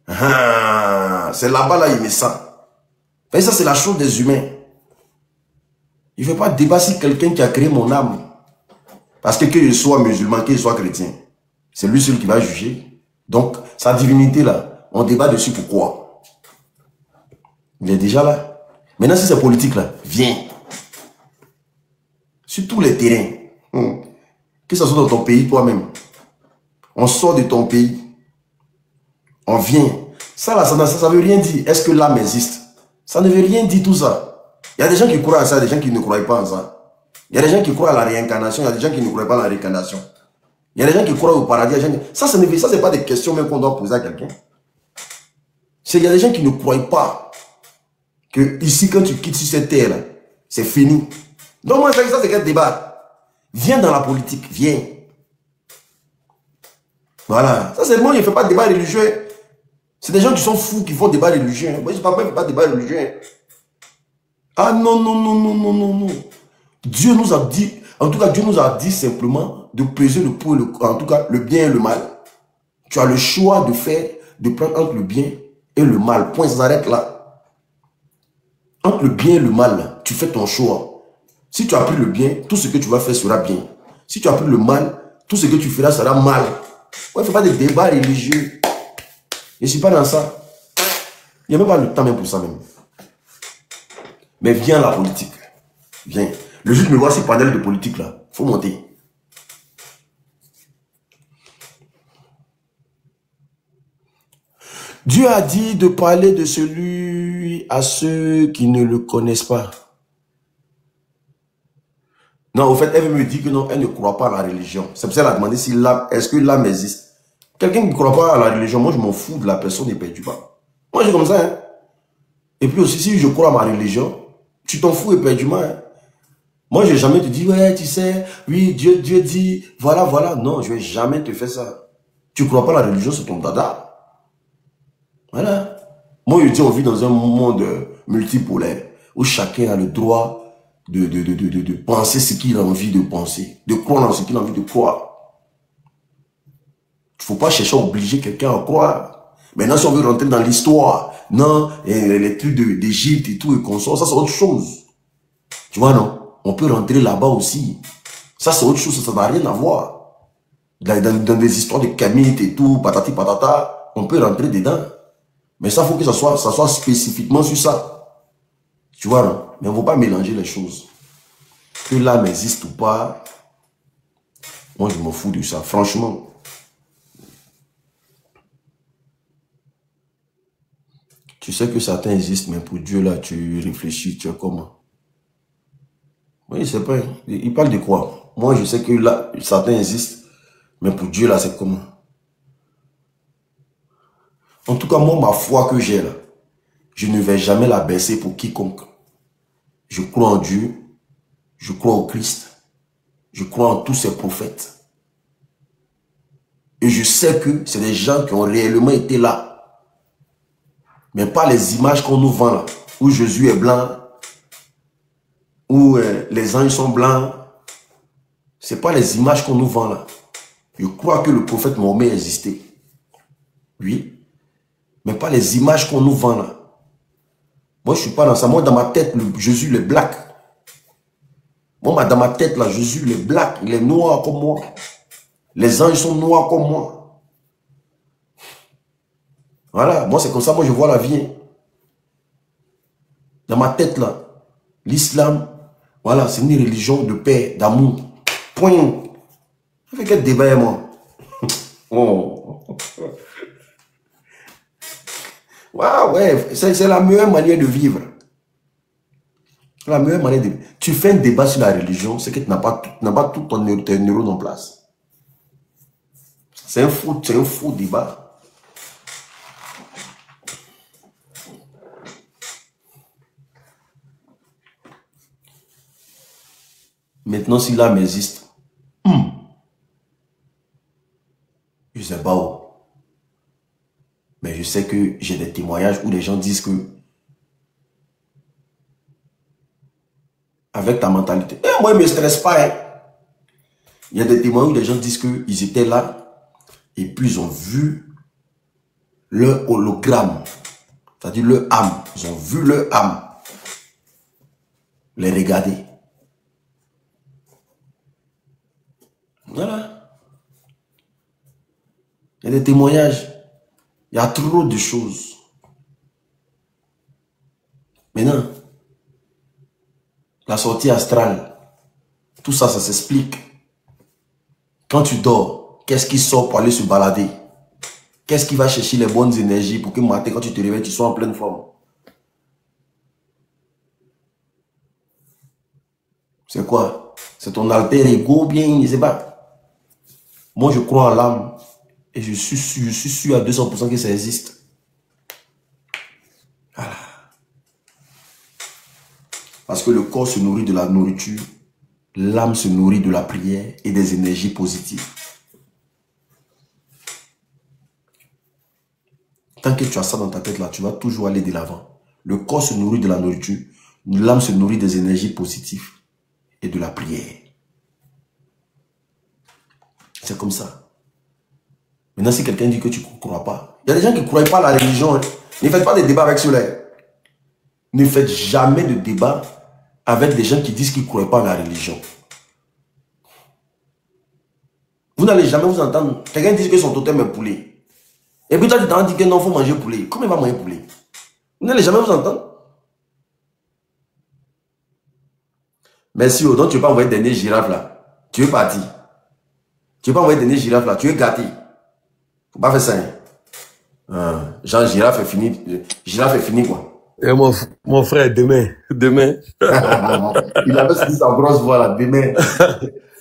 Ah, c'est là-bas, là, il met ça. Et ça, c'est la chose des humains. Il ne fait pas de débat sur quelqu'un qui a créé mon âme. Parce que qu'il soit musulman, qu'il soit chrétien, c'est lui seul qui va juger. Donc, sa divinité, là, on débat dessus pourquoi. Il est déjà là. Maintenant, si c'est politique, là, viens. Sur tous les terrains. Que ce soit dans ton pays, toi-même. On sort de ton pays. On vient. Ça, là, ça ne veut rien dire. Est-ce que l'âme existe? Ça ne veut rien dire tout ça. Il y a des gens qui croient à ça, des gens qui ne croient pas à ça. Il y a des gens qui croient à la réincarnation, il y a des gens qui ne croient pas à la réincarnation. Il y a des gens qui croient au paradis. Ça, ce n'est pas des questions même qu'on doit poser à quelqu'un. Il y a des gens qui ne croient pas que ici, quand tu quittes sur cette terre, c'est fini. Donc, moi, ça, c'est quel débat? Viens dans la politique, viens. Voilà. Ça, c'est moi, je ne fais pas de débat religieux. C'est des gens qui sont fous qui font débat religieux. Moi, je ne fais pas de débat religieux. Ah non, non, non, non, non, non, non. Dieu nous a dit, en tout cas, Dieu nous a dit simplement de peser le pour et en tout cas, le bien et le mal. Tu as le choix de prendre entre le bien et le mal. Point, ça s'arrête là. Entre le bien et le mal, tu fais ton choix. Si tu as pris le bien, tout ce que tu vas faire sera bien. Si tu as pris le mal, tout ce que tu feras sera mal. Ouais, il ne faut pas de débat religieux. Je ne suis pas dans ça. Il n'y a même pas le temps même pour ça même. Mais viens à la politique. Viens. Le juge me voit ces panels de politique là. Il faut monter. Dieu a dit de parler de celui à ceux qui ne le connaissent pas. Non, au fait, elle me dit que non, elle ne croit pas à la religion. C'est pour ça qu'elle a demandé si l'âme, est-ce que l'âme existe. Quelqu'un qui ne croit pas à la religion, moi je m'en fous de la personne, ne perdu pas. Moi je suis comme ça. Hein. Et puis aussi, si je crois à ma religion, tu t'en fous éperdument. Hein. Moi, je vais jamais te dire, ouais, tu sais, oui, Dieu dit, voilà, voilà. Non, je vais jamais te faire ça. Tu crois pas à la religion, c'est ton dada. Voilà. Moi, je dis, on vit dans un monde multipolaire où chacun a le droit de penser ce qu'il a envie de penser, de croire dans ce qu'il a envie de croire. Il ne faut pas chercher à obliger quelqu'un à croire. Maintenant, si on veut rentrer dans l'histoire, non, et les trucs d'Égypte et tout, et qu'on sort, ça c'est autre chose. Tu vois, non? On peut rentrer là-bas aussi. Ça, c'est autre chose, ça n'a rien à voir. Dans des histoires de Camille et tout, patati patata, on peut rentrer dedans. Mais ça, il faut que ça soit spécifiquement sur ça. Tu vois, non? Mais on ne va pas mélanger les choses. Que l'âme existe ou pas, moi, je m'en fous de ça, franchement. Tu sais que certains existent, mais pour Dieu, là, tu réfléchis, tu es comment? Oui, c'est pas. Il parle de quoi? Moi, je sais que là, certains existent, mais pour Dieu, là, c'est comment? En tout cas, moi, ma foi que j'ai là, je ne vais jamais la baisser pour quiconque. Je crois en Dieu, je crois au Christ, je crois en tous ses prophètes. Et je sais que c'est des gens qui ont réellement été là. Mais pas les images qu'on nous vend là, où Jésus est blanc, où les anges sont blancs. Ce n'est pas les images qu'on nous vend là. Je crois que le prophète Mahomet existait. Oui. Mais pas les images qu'on nous vend là. Moi, je ne suis pas dans ça. Moi, dans ma tête, Jésus, il est black. Moi, dans ma tête, là, Jésus, il est black, il est noir comme moi. Les anges sont noirs comme moi. Voilà, moi, c'est comme ça, moi, je vois la vie. Hein. Dans ma tête, là, l'islam, voilà, c'est une religion de paix, d'amour. Point. Avec quel débat, moi? Oh. Ouais, c'est la meilleure manière de vivre. La meilleure manière de vivre. Tu fais un débat sur la religion, c'est que tu n'as pas tout ton neurone en place. C'est un faux débat. Maintenant, si l'âme existe, je ne sais pas où. Mais je sais que j'ai des témoignages où les gens disent que avec ta mentalité, moi, je ne me stresse pas. Hein. Il y a des témoignages où les gens disent qu'ils étaient là et puis ils ont vu leur hologramme, c'est-à-dire leur âme. Ils ont vu leur âme les regarder. Voilà. Il y a des témoignages. Il y a trop de choses. Maintenant, la sortie astrale, tout ça, ça s'explique. Quand tu dors, qu'est-ce qui sort pour aller se balader? Qu'est-ce qui va chercher les bonnes énergies pour que le matin, quand tu te réveilles, tu sois en pleine forme? C'est quoi? C'est ton alter ego ou bien, je ne sais pas. Moi, je crois en l'âme et je suis sûr à 200% que ça existe. Voilà. Parce que le corps se nourrit de la nourriture, l'âme se nourrit de la prière et des énergies positives. Tant que tu as ça dans ta tête là, tu vas toujours aller de l'avant. Le corps se nourrit de la nourriture, l'âme se nourrit des énergies positives et de la prière. C'est comme ça. Maintenant, si quelqu'un dit que tu ne crois pas, il y a des gens qui ne croient pas à la religion. Hein. Ne faites pas de débat avec ceux-là. Ne faites jamais de débat avec des gens qui disent qu'ils ne croient pas à la religion. Vous n'allez jamais vous entendre. Quelqu'un dit que son totem est poulet. Et puis toi, tu t'en dis que non, il faut manger poulet. Comment il va manger poulet? Vous n'allez jamais vous entendre. Merci, donc tu ne veux pas envoyer dernier girafe là. Tu es parti. Tu ne veux pas envoyer dernier girafe là. Tu es gâté. Il ne faut pas faire ça. Hein. Genre, girafe est fini. Girafe est fini quoi. Et mon frère, demain. Il avait dit sa grosse voix là. Demain.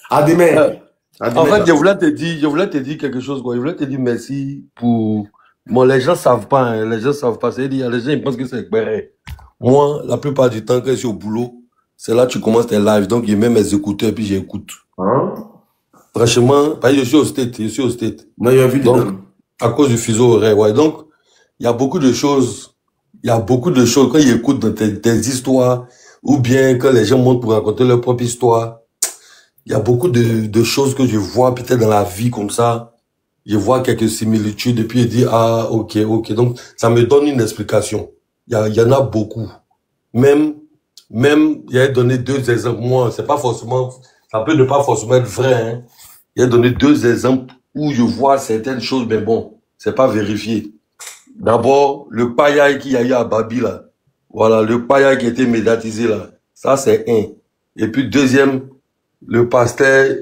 À demain. En fait, je voulais te dire quelque chose, quoi. Je voulais te dire merci pour... Bon, les gens savent pas, hein. Les gens savent pas. C'est-à-dire, les gens, ils pensent que c'est vrai. Moi, la plupart du temps, quand je suis au boulot, c'est là que tu commences tes lives. Donc, je mets mes écouteurs et puis j'écoute. Hein? Franchement, je suis au state. Non, il y a vu donc, à cause du fuseau horaire, ouais. Donc, il y a beaucoup de choses. Quand ils écoutent dans tes histoires, ou bien quand les gens montent pour raconter leur propre histoire, il y a beaucoup de choses que je vois peut-être dans la vie comme ça. Je vois quelques similitudes et puis je dis, ah, ok. Donc, ça me donne une explication. Il y en a beaucoup. Même, il y a donné 2 exemples. Moi, c'est pas forcément, ça peut ne pas forcément être vrai, hein. Il a donné 2 exemples où je vois certaines choses, mais bon, c'est pas vérifié. D'abord, le païaï qu'il y a eu à Babi, là. Voilà, le païaï qui a été médiatisé, là. Ça, c'est un. Et puis, deuxième, le pasteur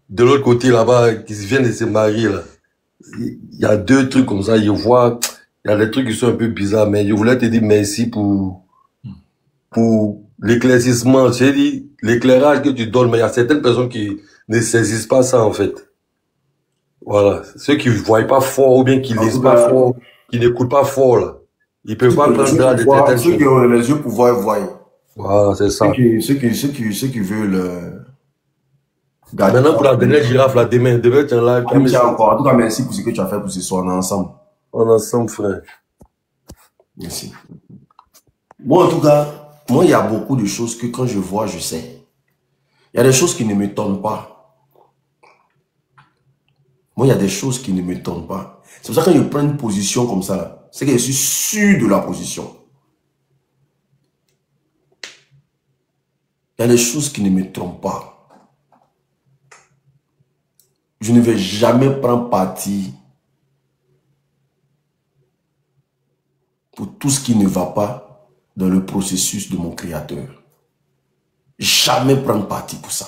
de l'autre côté, là-bas, qui vient de se marier, là. Il y a 2 trucs comme ça. Je vois, il y a des trucs qui sont un peu bizarres, mais je voulais te dire merci pour l'éclaircissement. J'ai dit, l'éclairage que tu donnes, mais il y a certaines personnes qui ne saisissent pas ça, en fait. Voilà. Ceux qui ne voient pas fort, ou bien qui ne lisent pas fort, qui n'écoutent pas fort, là. Ils peuvent pas prendre ça de certaines choses. Ceux qui ont les yeux pour voir, voient. Voilà, c'est ça. Ceux qui veulent maintenant, pour la dernière girafe, là, demain, tu es en live. Encore. En tout cas, merci pour ce que tu as fait pour ce soir. On est ensemble. On est ensemble, frère. Merci. Moi, en tout cas, moi, il y a beaucoup de choses que quand je vois, je sais. Il y a des choses qui ne m'étonnent pas. Moi, il y a des choses qui ne m'étonnent pas. C'est pour ça que quand je prends une position comme ça, là, c'est que je suis sûr de la position. Il y a des choses qui ne me trompent pas. Je ne vais jamais prendre parti pour tout ce qui ne va pas dans le processus de mon Créateur. Jamais prendre parti pour ça.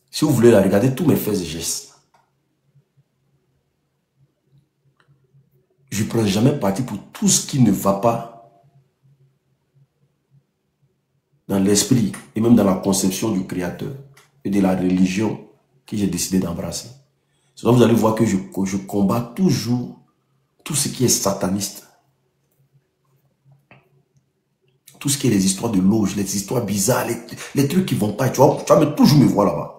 Si vous voulez la regarder, tous mes faits et gestes. Je ne prends jamais parti pour tout ce qui ne va pas dans l'esprit et même dans la conception du Créateur et de la religion que j'ai décidé d'embrasser. C'est donc vous allez voir que je combats toujours tout ce qui est sataniste. Tout ce qui est les histoires de loges, les histoires bizarres, les trucs qui ne vont pas. Tu vas toujours me voir là-bas.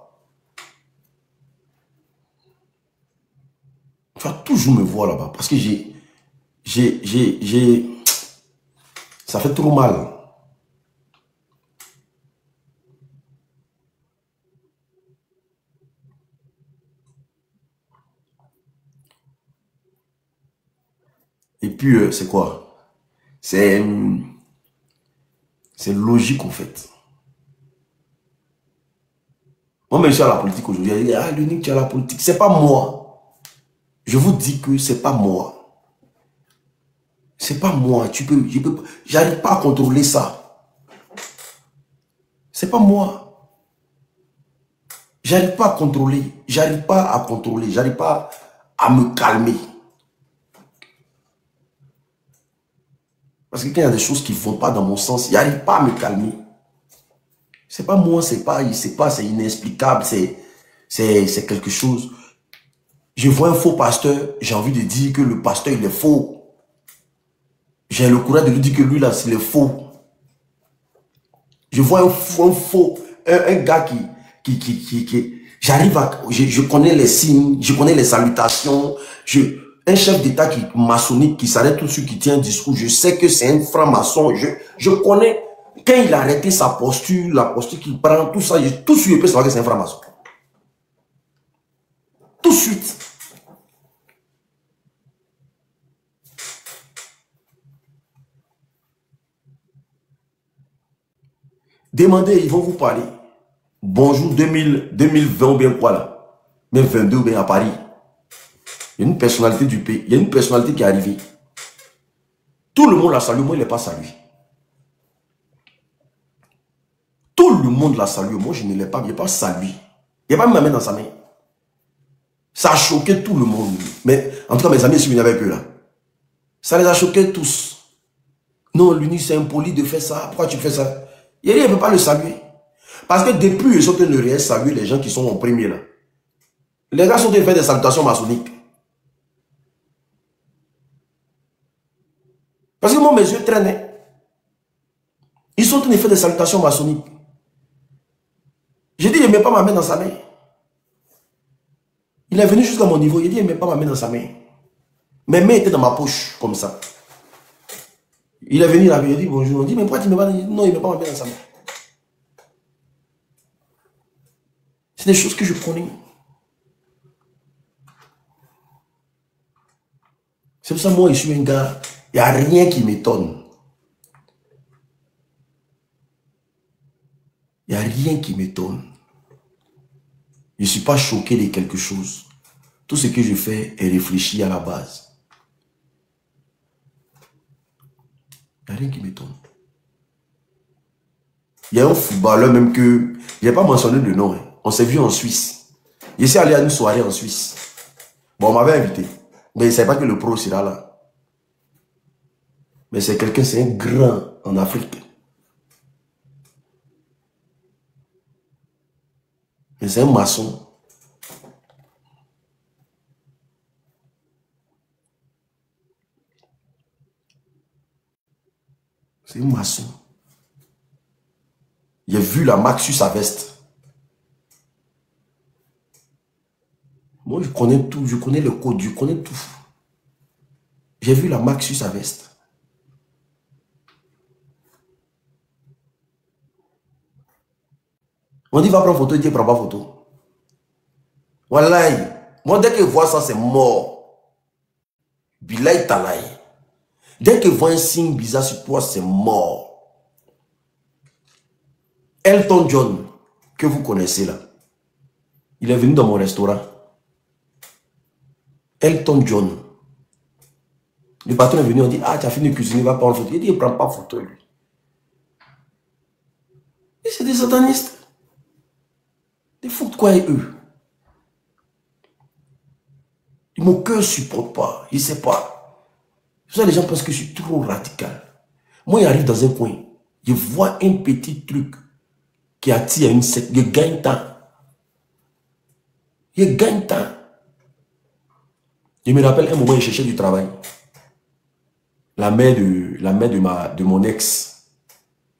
Tu vas toujours me voir là-bas. Parce que ça fait trop mal. Et puis, c'est quoi? C'est logique, en fait. Moi, même si je suis à la politique aujourd'hui, il dit, ah, l'unique qui est à la politique, c'est pas moi. Je vous dis que c'est pas moi. C'est pas moi. J'arrive pas à contrôler ça. C'est pas moi. J'arrive pas à contrôler. J'arrive pas à contrôler. J'arrive pas à me calmer. Parce que quand il y a des choses qui ne vont pas dans mon sens, j'arrive pas à me calmer. C'est pas moi, c'est inexplicable, c'est quelque chose. Je vois un faux pasteur, j'ai envie de dire que le pasteur, il est faux. J'ai le courage de lui dire que lui, là, c'est le faux. Je vois un gars j'arrive à, je connais les signes, je connais les salutations, un chef d'État maçonnique qui s'arrête tout de suite, qui tient un discours, je sais que c'est un franc-maçon, je connais, quand il a arrêté sa posture, la posture qu'il prend, tout ça, tout de suite, je peux savoir que c'est un franc-maçon. Tout de suite. Demandez, ils vont vous parler. Bonjour 2020 ou bien quoi là? Même 22 ou bien à Paris. Il y a une personnalité du pays. Il y a une personnalité qui est arrivée. Tout le monde l'a salué, moi il n'est pas salué. Tout le monde l'a salué, moi je ne l'ai pas, il n'est pas salué. Il n'a pas mis ma main dans sa main. Ça a choqué tout le monde. Mais en tout cas, mes amis, je suis venu avec eux là. Ça les a choqués tous. Non, l'uni c'est impoli de faire ça. Pourquoi tu fais ça? Il ne peut pas le saluer. Parce que depuis, ils sont en train de rien saluer les gens qui sont en premier là. Les gars sont en train de faire des salutations maçonniques. Parce que moi, mes yeux traînaient. Ils sont en train de faire des salutations maçonniques. J'ai dit, il ne met pas ma main dans sa main. Il est venu jusqu'à mon niveau. Il dit, il ne met pas ma main dans sa main. Mes mains étaient dans ma poche, comme ça. Il est venu là, il a dit bonjour. On dit, mais pourquoi tu ne mets pas? Non, il ne met pas ma main dans sa main. C'est des choses que je connais. C'est pour ça que moi, je suis un gars, il n'y a rien qui m'étonne. Il n'y a rien qui m'étonne. Je ne suis pas choqué de quelque chose. Tout ce que je fais est réfléchi à la base. Il n'y a rien qui m'étonne. Il y a un footballeur même que, il n'y a pas mentionné de nom. Hein. On s'est vu en Suisse. Je suis allé à une soirée en Suisse. Bon, on m'avait invité. Mais il ne savait pas que le pro sera là. Mais c'est quelqu'un, c'est un grand en Afrique. Mais c'est un maçon. C'est un maçon. J'ai vu la marque sur sa veste. Moi, je connais tout. Je connais le code. Je connais tout. J'ai vu la marque sur sa veste. On dit va prendre photo, il dit prends pas photo. Wallahi. Moi, dès que je vois ça, c'est mort. Billahi talaï. Dès que je vois un signe bizarre sur toi, c'est mort. Elton John, que vous connaissez là, il est venu dans mon restaurant. Elton John. Le patron est venu, on dit, ah, tu as fini de cuisiner, va prendre photo. Il dit, il ne prend pas photo, lui. Et c'est des satanistes. Des fous de quoi et eux? Mon cœur ne supporte pas. Il ne sait pas. Ça, les gens pensent que je suis trop radical. Moi, j'arrive dans un coin. Je vois un petit truc qui attire une secte. Je gagne temps. Je gagne temps. Je me rappelle un moment, je cherchais du travail. La mère de mon ex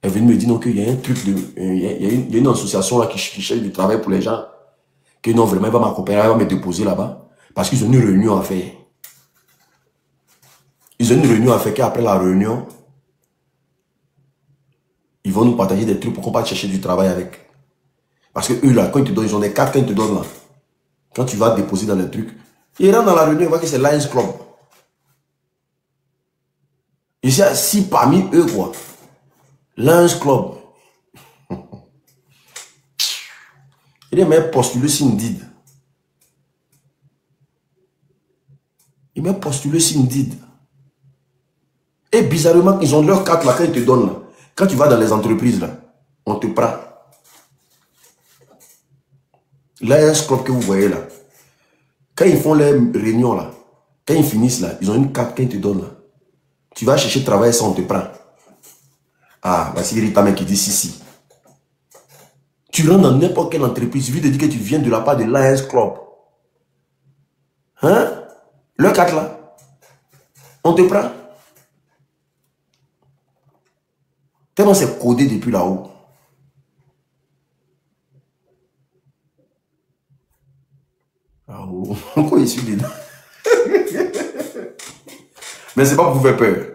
est venue me dire non, qu'il y a un truc, il y a une association là qui cherche du travail pour les gens. Que non, vraiment, elle va m'accompagner, elle va me déposer là-bas. Parce qu'ils ont une réunion à faire. Ils ont une réunion à faire qu'après la réunion, ils vont nous partager des trucs pour qu'on parte chercher du travail avec. Parce que eux là, quand ils te donnent, ils ont des cartes quand ils te donnent là. Quand tu vas déposer dans les trucs, ils rentrent dans la réunion, ils voient que c'est Lions Club. Et c'est assis parmi eux quoi. Lions Club. Il est même postulé Sindid. Il m'a postulé Sindid. Et bizarrement, ils ont leur carte là, quand ils te donnent là. Quand tu vas dans les entreprises là, on te prend. Là, il y a un club que vous voyez là. Quand ils font les réunions là, quand ils finissent là, ils ont une carte qu'ils te donnent là. Tu vas chercher travail, ça on te prend. Ah, voici Rita mec qui dit si. Tu rentres dans n'importe quelle entreprise, il suffit de dire que tu viens de la part de Lions Club. Hein? Le 4 là, on te prend. Tellement c'est codé depuis là-haut. Là-haut. Pourquoi je suis dedans? Mais c'est pas pour vous faire peur.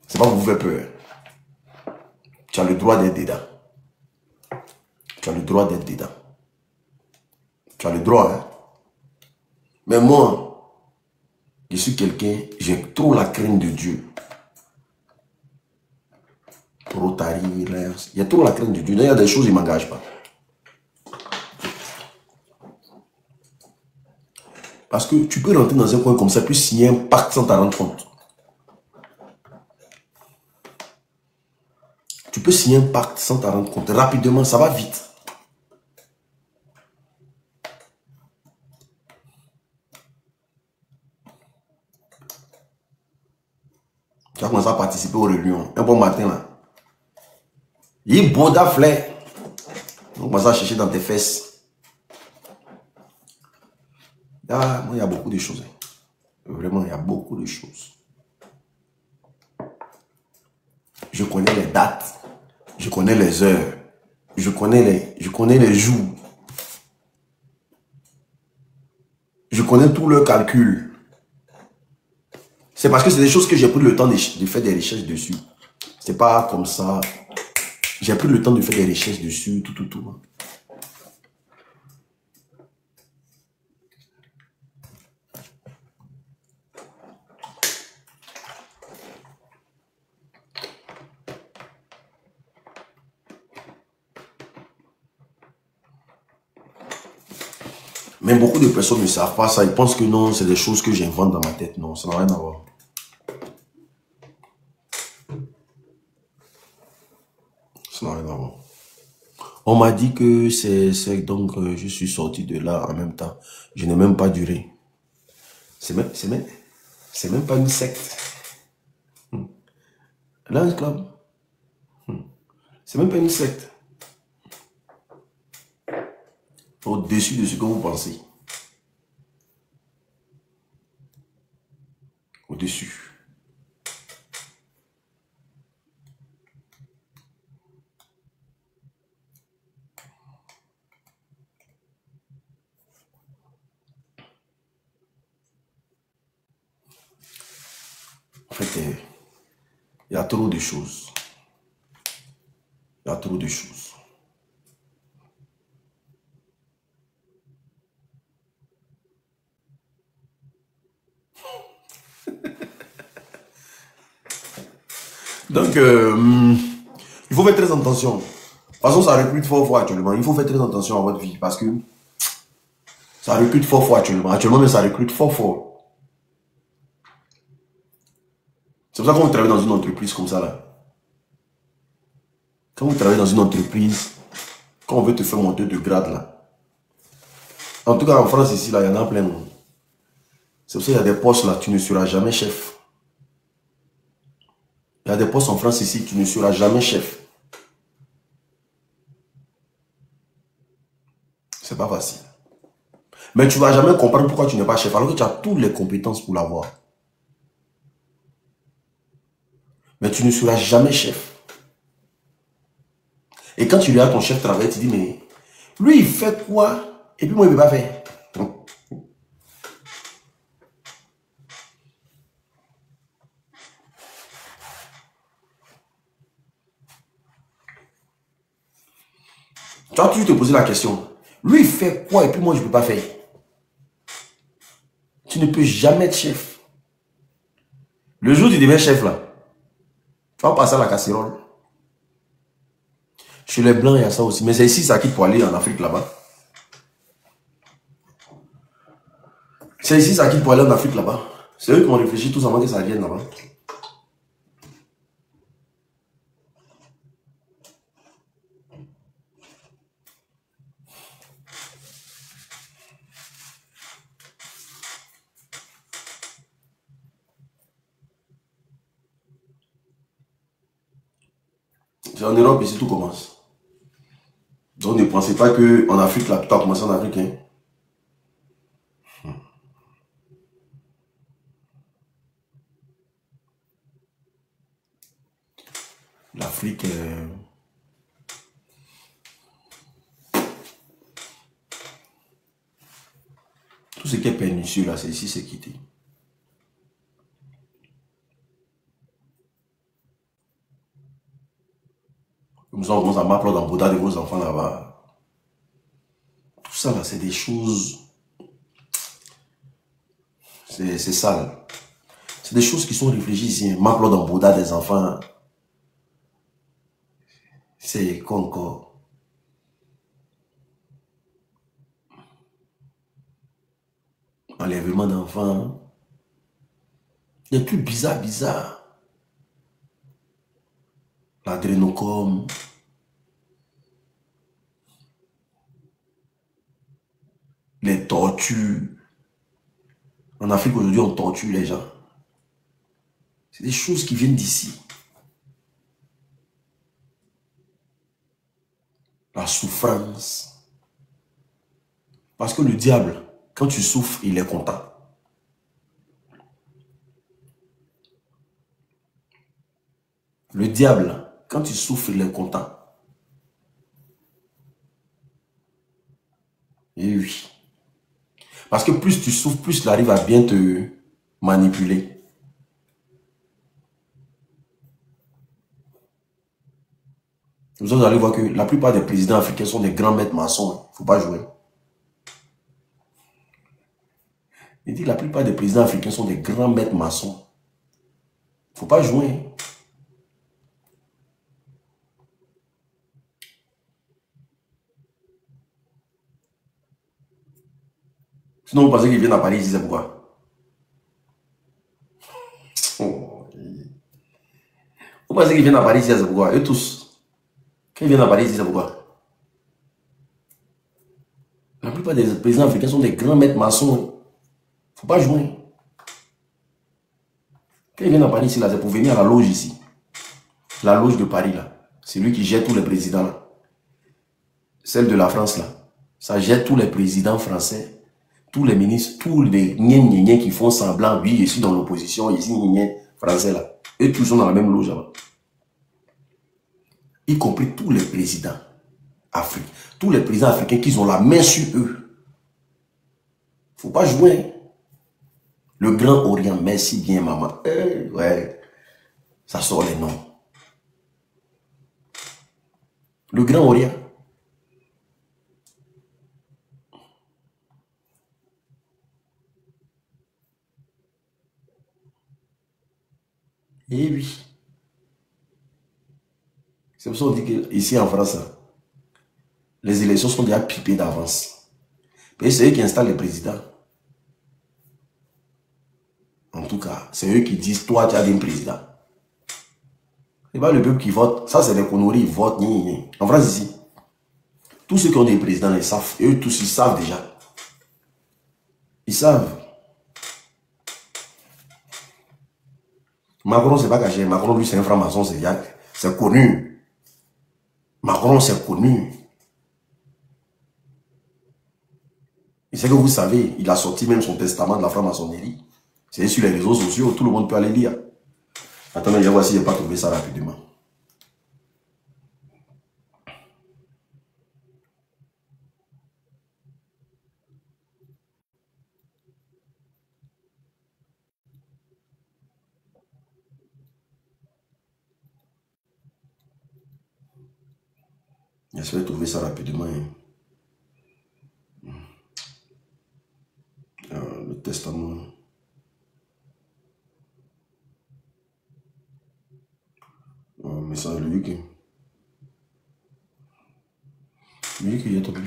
C'est pas pour vous faire peur. Tu as le droit d'être dedans. Tu as le droit d'être dedans. Tu as le droit, hein. Mais moi, je suis quelqu'un, j'ai trop la crainte de Dieu. Rotary, il y a trop la crainte de Dieu. Il y a des choses qui ne m'engagent pas. Parce que tu peux rentrer dans un coin comme ça, puis signer un pacte sans t'en rendre compte. Tu peux signer un pacte sans t'en rendre compte. Rapidement, ça va vite. Tu vas commencer à participer aux réunions. Un bon matin là. Il est beau d'affaire. On commence à chercher dans tes fesses. Ah, moi, il y a beaucoup de choses. Vraiment, il y a beaucoup de choses. Je connais les dates. Je connais les heures. Je connais les jours. Je connais tout le calcul. C'est parce que c'est des choses que j'ai pris le temps de faire des recherches dessus. C'est pas comme ça. J'ai pris le temps de faire des recherches dessus, tout. Mais beaucoup de personnes ne savent pas ça. Ils pensent que non, c'est des choses que j'invente dans ma tête. Non, ça n'a rien à voir. Ça n'a rien à voir. On m'a dit que c'est donc je suis sorti de là en même temps. Je n'ai même pas duré. C'est même pas une secte. Lions Club. C'est même pas une secte. Au-dessus de ce que vous pensez. Au-dessus. En fait, il y a trop de choses. Il y a trop de choses. Donc, il faut faire très attention. façon, ça recrute fort fort actuellement. Il faut faire très attention à votre vie parce que ça recrute fort fort actuellement. Actuellement, mais ça recrute fort fort. C'est pour ça qu'on travaille dans une entreprise comme ça là. Quand vous travaillez dans une entreprise, quand on veut te faire monter de grade là. En tout cas, en France ici, là, il y en a plein. C'est pour ça qu'il y a des postes là, tu ne seras jamais chef. Il y a des postes en France ici, tu ne seras jamais chef. C'est pas facile. Mais tu ne vas jamais comprendre pourquoi tu n'es pas chef, alors que tu as toutes les compétences pour l'avoir. Mais tu ne seras jamais chef. Et quand tu regardes ton chef travailler, tu dis, mais lui, il fait quoi? Et puis moi, il ne peut pas faire. Tu vas toujours te poser la question. Lui, il fait quoi? Et puis moi, je ne peux pas faire. Tu ne peux jamais être chef. Le jour où tu deviens chef, là, tu vas passer à la casserole. Chez les Blancs, il y a ça aussi. Mais c'est ici, ça quitte pour aller en Afrique, là-bas. C'est ici, ça quitte pour aller en Afrique, là-bas. C'est eux qui ont réfléchi tous avant que ça vienne là-bas. C'est en Europe, ici, tout commence. Donc, ne pensez pas qu'en Afrique, là, tout a commencé en Afrique. Hein. L'Afrique, tout ce qui est pernicieux, là, c'est ici, c'est quitté. Comme ça, on commence à m'appeler dans le Bouddha de vos enfants là-bas. Tout ça, là, c'est des choses... C'est sale. C'est des choses qui sont réfléchies ici. M'appeler dans le Bouddha des enfants. C'est quoi encore? Enlèvement d'enfants. Des trucs bizarres, bizarres. L'adrénochrome. Les tortures. En Afrique aujourd'hui, on torture les gens. C'est des choses qui viennent d'ici. La souffrance. Parce que le diable, quand tu souffres, il est content. Le diable, quand tu souffres, il est content. Et oui. Parce que plus tu souffres, plus il arrive à bien te manipuler. Vous allez voir que la plupart des présidents africains sont des grands maîtres maçons. Il ne faut pas jouer. Il dit que la plupart des présidents africains sont des grands maîtres maçons. Il ne faut pas jouer. Sinon, vous pensez qu'ils viennent à Paris, ils disent pourquoi? Vous pensez qu'ils viennent à Paris, ils disent pourquoi? Eux tous. Quand ils viennent à Paris, ils disent pourquoi? La plupart des présidents africains sont des grands maîtres maçons. Il ne faut pas jouer. Quand ils viennent à Paris, c'est pour venir à la loge ici. La loge de Paris, là. C'est lui qui gère tous les présidents, là. Celle de la France, là. Ça gère tous les présidents français. Tous les ministres, tous les gnen qui font semblant, oui, je suis dans l'opposition, ici, gnen français là. Et tous sont dans la même loge là. Y compris tous les présidents africains. Tous les présidents africains qui ont la main sur eux. Faut pas jouer. Le Grand Orient, merci bien maman. Ouais, ça sort les noms. Le Grand Orient. Eh oui. C'est pour ça qu'on dit qu'ici en France, Les élections sont déjà pipées d'avance. Et c'est eux qui installent les présidents. En tout cas, c'est eux qui disent, toi, tu as un président. C'est pas le peuple qui vote. Ça, c'est des conneries. Ils votent. En France, ici, tous ceux qui ont des présidents, ils savent. Eux tous, ils savent déjà. Ils savent. Macron, c'est pas caché. Macron, lui, c'est un franc-maçon. C'est connu. Macron, c'est connu. Et c'est que vous savez, il a sorti même son testament de la franc-maçonnerie. C'est sur les réseaux sociaux. Tout le monde peut aller lire. Attendez, je vais voir si je n'ai pas trouvé ça rapidement. J'essaie de trouver ça rapidement. Le testament. Mais ça, lui qui est au plus.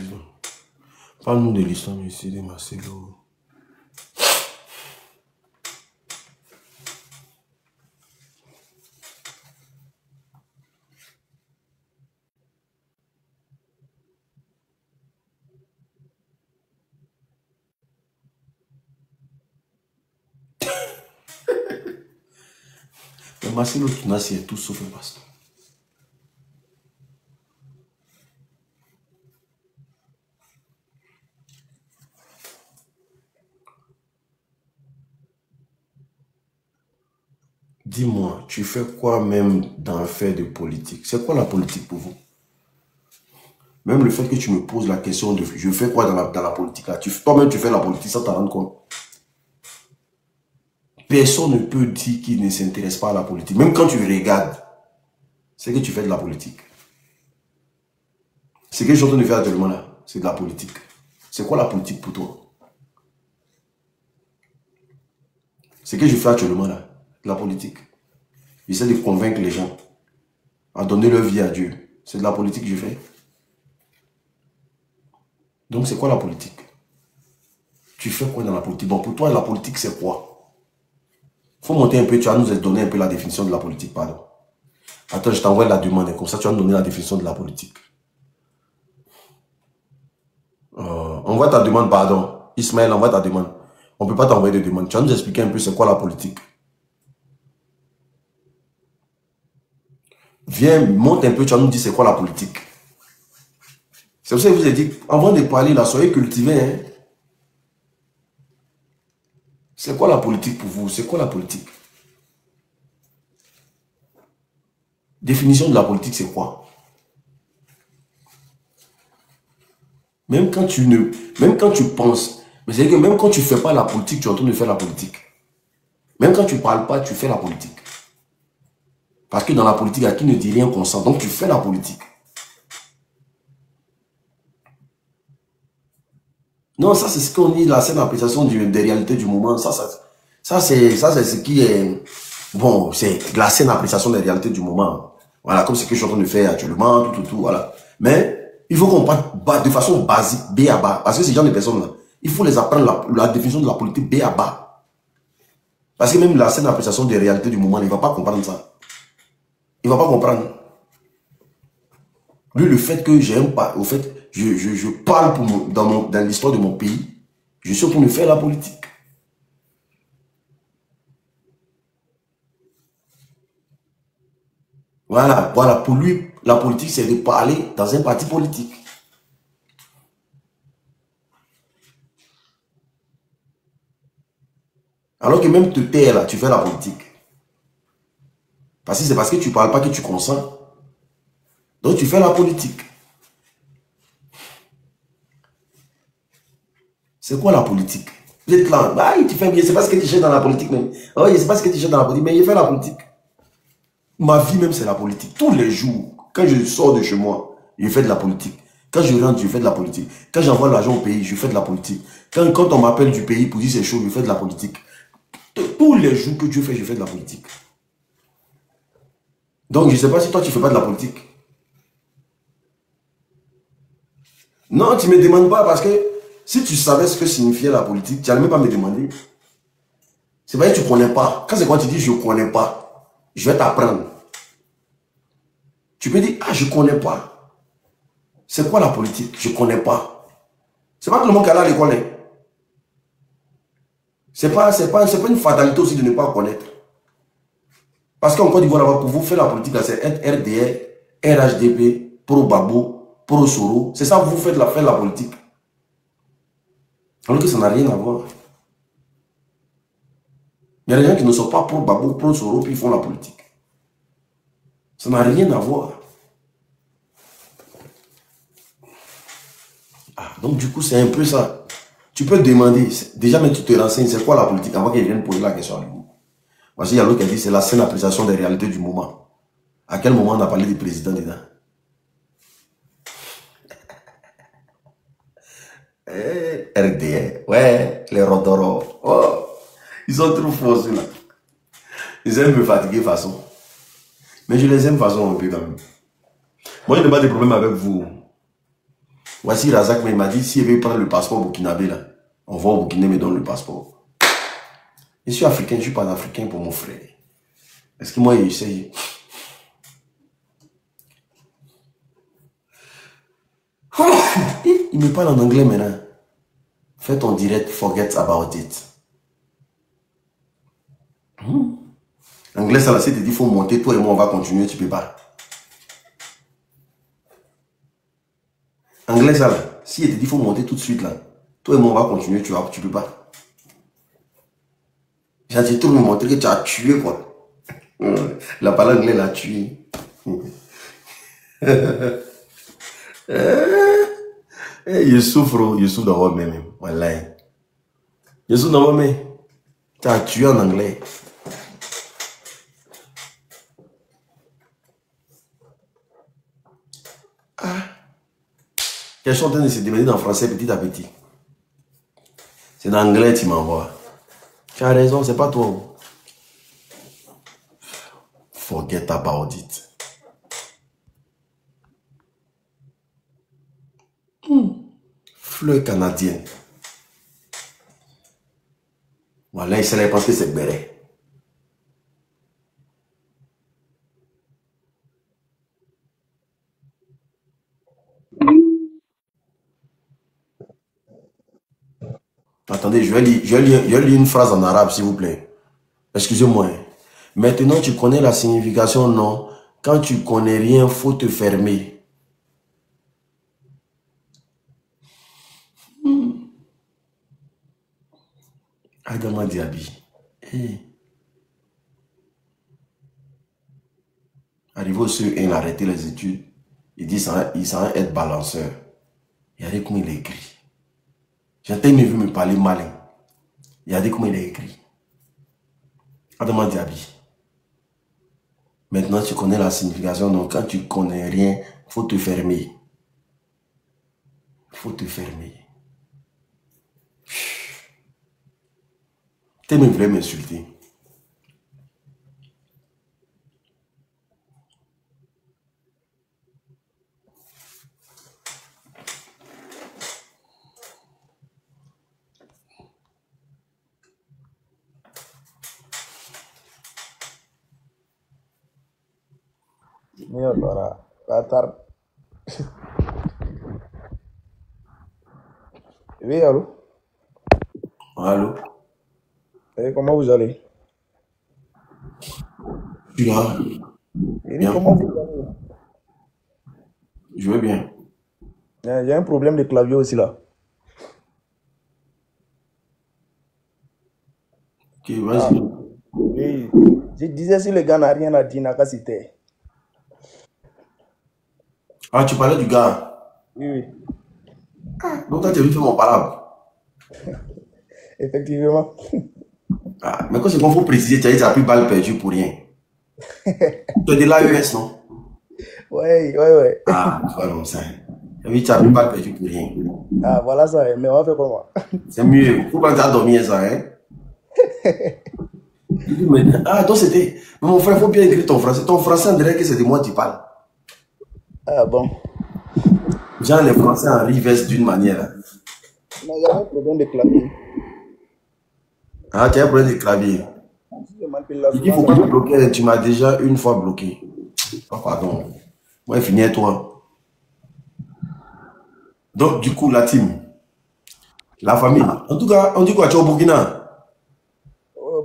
Parle-nous de l'histoire ici de Marcelo. Mais Marcelo Tounassi est tout sauf un pasteur. Dis-moi, tu fais quoi même dans le fait de politique? C'est quoi la politique pour vous? Même le fait que tu me poses la question de je fais quoi dans la politique là, toi-même tu fais la politique sans t'en rendre compte. Personne ne peut dire qu'il ne s'intéresse pas à la politique. Même quand tu regardes, c'est que tu fais de la politique. Ce que je suis en train de faire actuellement là, c'est de la politique. C'est quoi la politique pour toi? Ce que je fais actuellement là, de la politique. J'essaie de convaincre les gens à donner leur vie à Dieu. C'est de la politique que je fais. Donc c'est quoi la politique? Tu fais quoi dans la politique? Bon, pour toi, la politique c'est quoi? Il faut monter un peu, tu vas nous donner un peu la définition de la politique, pardon. Attends, je t'envoie la demande, comme ça tu vas nous donner la définition de la politique. Envoie ta demande, pardon. Ismaël, envoie ta demande. On ne peut pas t'envoyer de demande. Tu vas nous expliquer un peu c'est quoi la politique. Viens, monte un peu, tu vas nous dire c'est quoi la politique. C'est pour ça que je vous ai dit, avant de parler là, soyez cultivés. Hein. C'est quoi la politique pour vous? C'est quoi la politique? Définition de la politique, c'est quoi? Même quand tu penses, mais c'est que même quand tu ne fais pas la politique, tu es en train de faire la politique. Même quand tu ne parles pas, tu fais la politique. Parce que dans la politique, à qui ne dit rien consent. Donc tu fais la politique. Non, ça c'est ce qu'on dit, la scène d'appréciation des réalités du moment. Ça c'est ce qui est... Bon, c'est la scène d'appréciation des réalités du moment. Voilà, comme ce que je suis en train de faire actuellement, tout, voilà. Mais il faut qu'on parte de façon basique, B à bas. Parce que ces gens de personnes-là, il faut les apprendre la définition de la politique B à bas. Parce que même la scène d'appréciation des réalités du moment, il ne va pas comprendre ça. Il ne va pas comprendre. Lui, le fait que j'aime pas, au fait, je parle dans l'histoire de mon pays, je suis en train de faire la politique. Voilà, pour lui, la politique, c'est de parler dans un parti politique. Alors que même te taire là, tu fais la politique. Parce que c'est parce que tu ne parles pas que tu consens. Donc tu fais la politique. C'est quoi la politique? Vous êtes là, bah, tu fais bien, c'est pas ce que tu cherches dans la politique même. Oh, c'est pas ce que tu cherches dans la politique, mais il fait la politique. Ma vie même, c'est la politique. Tous les jours, quand je sors de chez moi, je fais de la politique. Quand je rentre, je fais de la politique. Quand j'envoie l'argent au pays, je fais de la politique. Quand on m'appelle du pays pour dire c'est chaud, je fais de la politique. Tous les jours que tu fais, je fais de la politique. Donc, je ne sais pas si toi, tu ne fais pas de la politique. Non, tu ne me demandes pas parce que si tu savais ce que signifiait la politique, tu n'allais même pas me demander. C'est vrai que tu ne connais pas. Quand c'est quand tu dis je ne connais pas, je vais t'apprendre. Tu peux dire, ah, je ne connais pas. C'est quoi la politique? Je ne connais pas. C'est pas tout le monde qui est là à l'école. Hein. C'est pas une fatalité aussi de ne pas connaître. Parce qu'en Côte d'Ivoire, pour vous faire la politique, c'est RDR, RHDP, pro-Babo, pro-Soro. C'est ça que vous faites faire la politique. Alors que ça n'a rien à voir. Il y a des gens qui ne sont pas pro-Babo, pro-Soro, puis ils font la politique. Ça n'a rien à voir. Ah, donc du coup, c'est un peu ça. Tu peux demander, déjà, mais tu te renseignes, c'est quoi la politique avant qu'ils viennent poser la question à vous. Parce qu'il y a l'autre qui a dit, c'est la saine appréciation des réalités du moment. À quel moment on a parlé du président dedans? RDR, ouais, les Rodoro. Oh, ils sont trop forts ceux-là. Ils aiment me fatiguer de façon. Mais je les aime de façon un peu quand même. Moi, je n'ai pas de problème avec vous. Voici Razak, mais il m'a dit, s'il veut prendre le passeport burkinabé, là, on va au Burkina, me donne le passeport. Je suis africain, je ne suis pas africain pour mon frère. Est-ce que moi, j'essaye? Il me parle en anglais maintenant. Fais ton direct, forget about it. Anglais, ça là, c'est te dit, il faut monter, toi et moi, on va continuer, tu peux pas. Anglais, ça là, si il te dit, il faut monter tout de suite là, toi et moi, on va continuer, tu peux pas. J'ai trop me montrer que tu as tué, quoi. La parole anglaise l'a tué. Je souffre dans moi-même. Voilà. Je souffre dans moi-même. Tu as tué en anglais. Ah. Ils sont en train de se déménager en français petit à petit. C'est en anglais que tu m'envoies. Tu as raison, c'est pas toi. Forget about it. Fleur canadienne. Voilà, il se pense que c'est béret. Attendez, je vais lire une phrase en arabe, s'il vous plaît. Excusez-moi. Maintenant, tu connais la signification, non? Quand tu connais rien, faut te fermer. Adama Diaby. Arrivé au CE1, il a arrêté les études. Il dit il s'en être balanceur. Regardez comment il a écrit. J'ai tellement vu me parler malin. Regardez comment il a écrit. Adama Diaby. Maintenant, tu connais la signification. Donc, quand tu connais rien, il faut te fermer. Il faut te fermer. Tu me voulais m'insulter. Mira, para tarde. Oui, allô? Allô? Comment vous allez? Tu là? Et comment vous allez? Je vais bien. Il y a un problème de clavier aussi là. Ok, vas-y. Oui. Je disais si le gars n'a rien à dire, n'a qu'à citer. Ah, tu parlais du gars? Oui. Donc, toi, tu as vu faire mon palabre? Effectivement. Ah, mais quand c'est qu'on faut préciser, tu as dit que tu as pris balle perdue pour rien. Tu es de l'AES, non? Ouais. Ah, voilà, ça. Tu as vu que tu as pris balle perdue pour rien. Ah, voilà ça, mais on va faire comment? C'est mieux. Faut pas que tu as dormi ça, hein? Ah, donc c'était. Mais mon frère, il faut bien écrire ton français. Ton français, on dirait que c'est de moi que tu parles. Ah bon. Genre, les Français en rivestent d'une manière. Hein. Non, il y a un problème de clavier. Ah, tu as un problème de clavier. Si je manipule là, Il faut souvent, pas ça te bloquer. Tu m'as déjà une fois bloqué. Oh, pardon. Moi, fini à toi. Donc, du coup, la team, la famille. En tout cas, on dit quoi? Tu es au Burkina?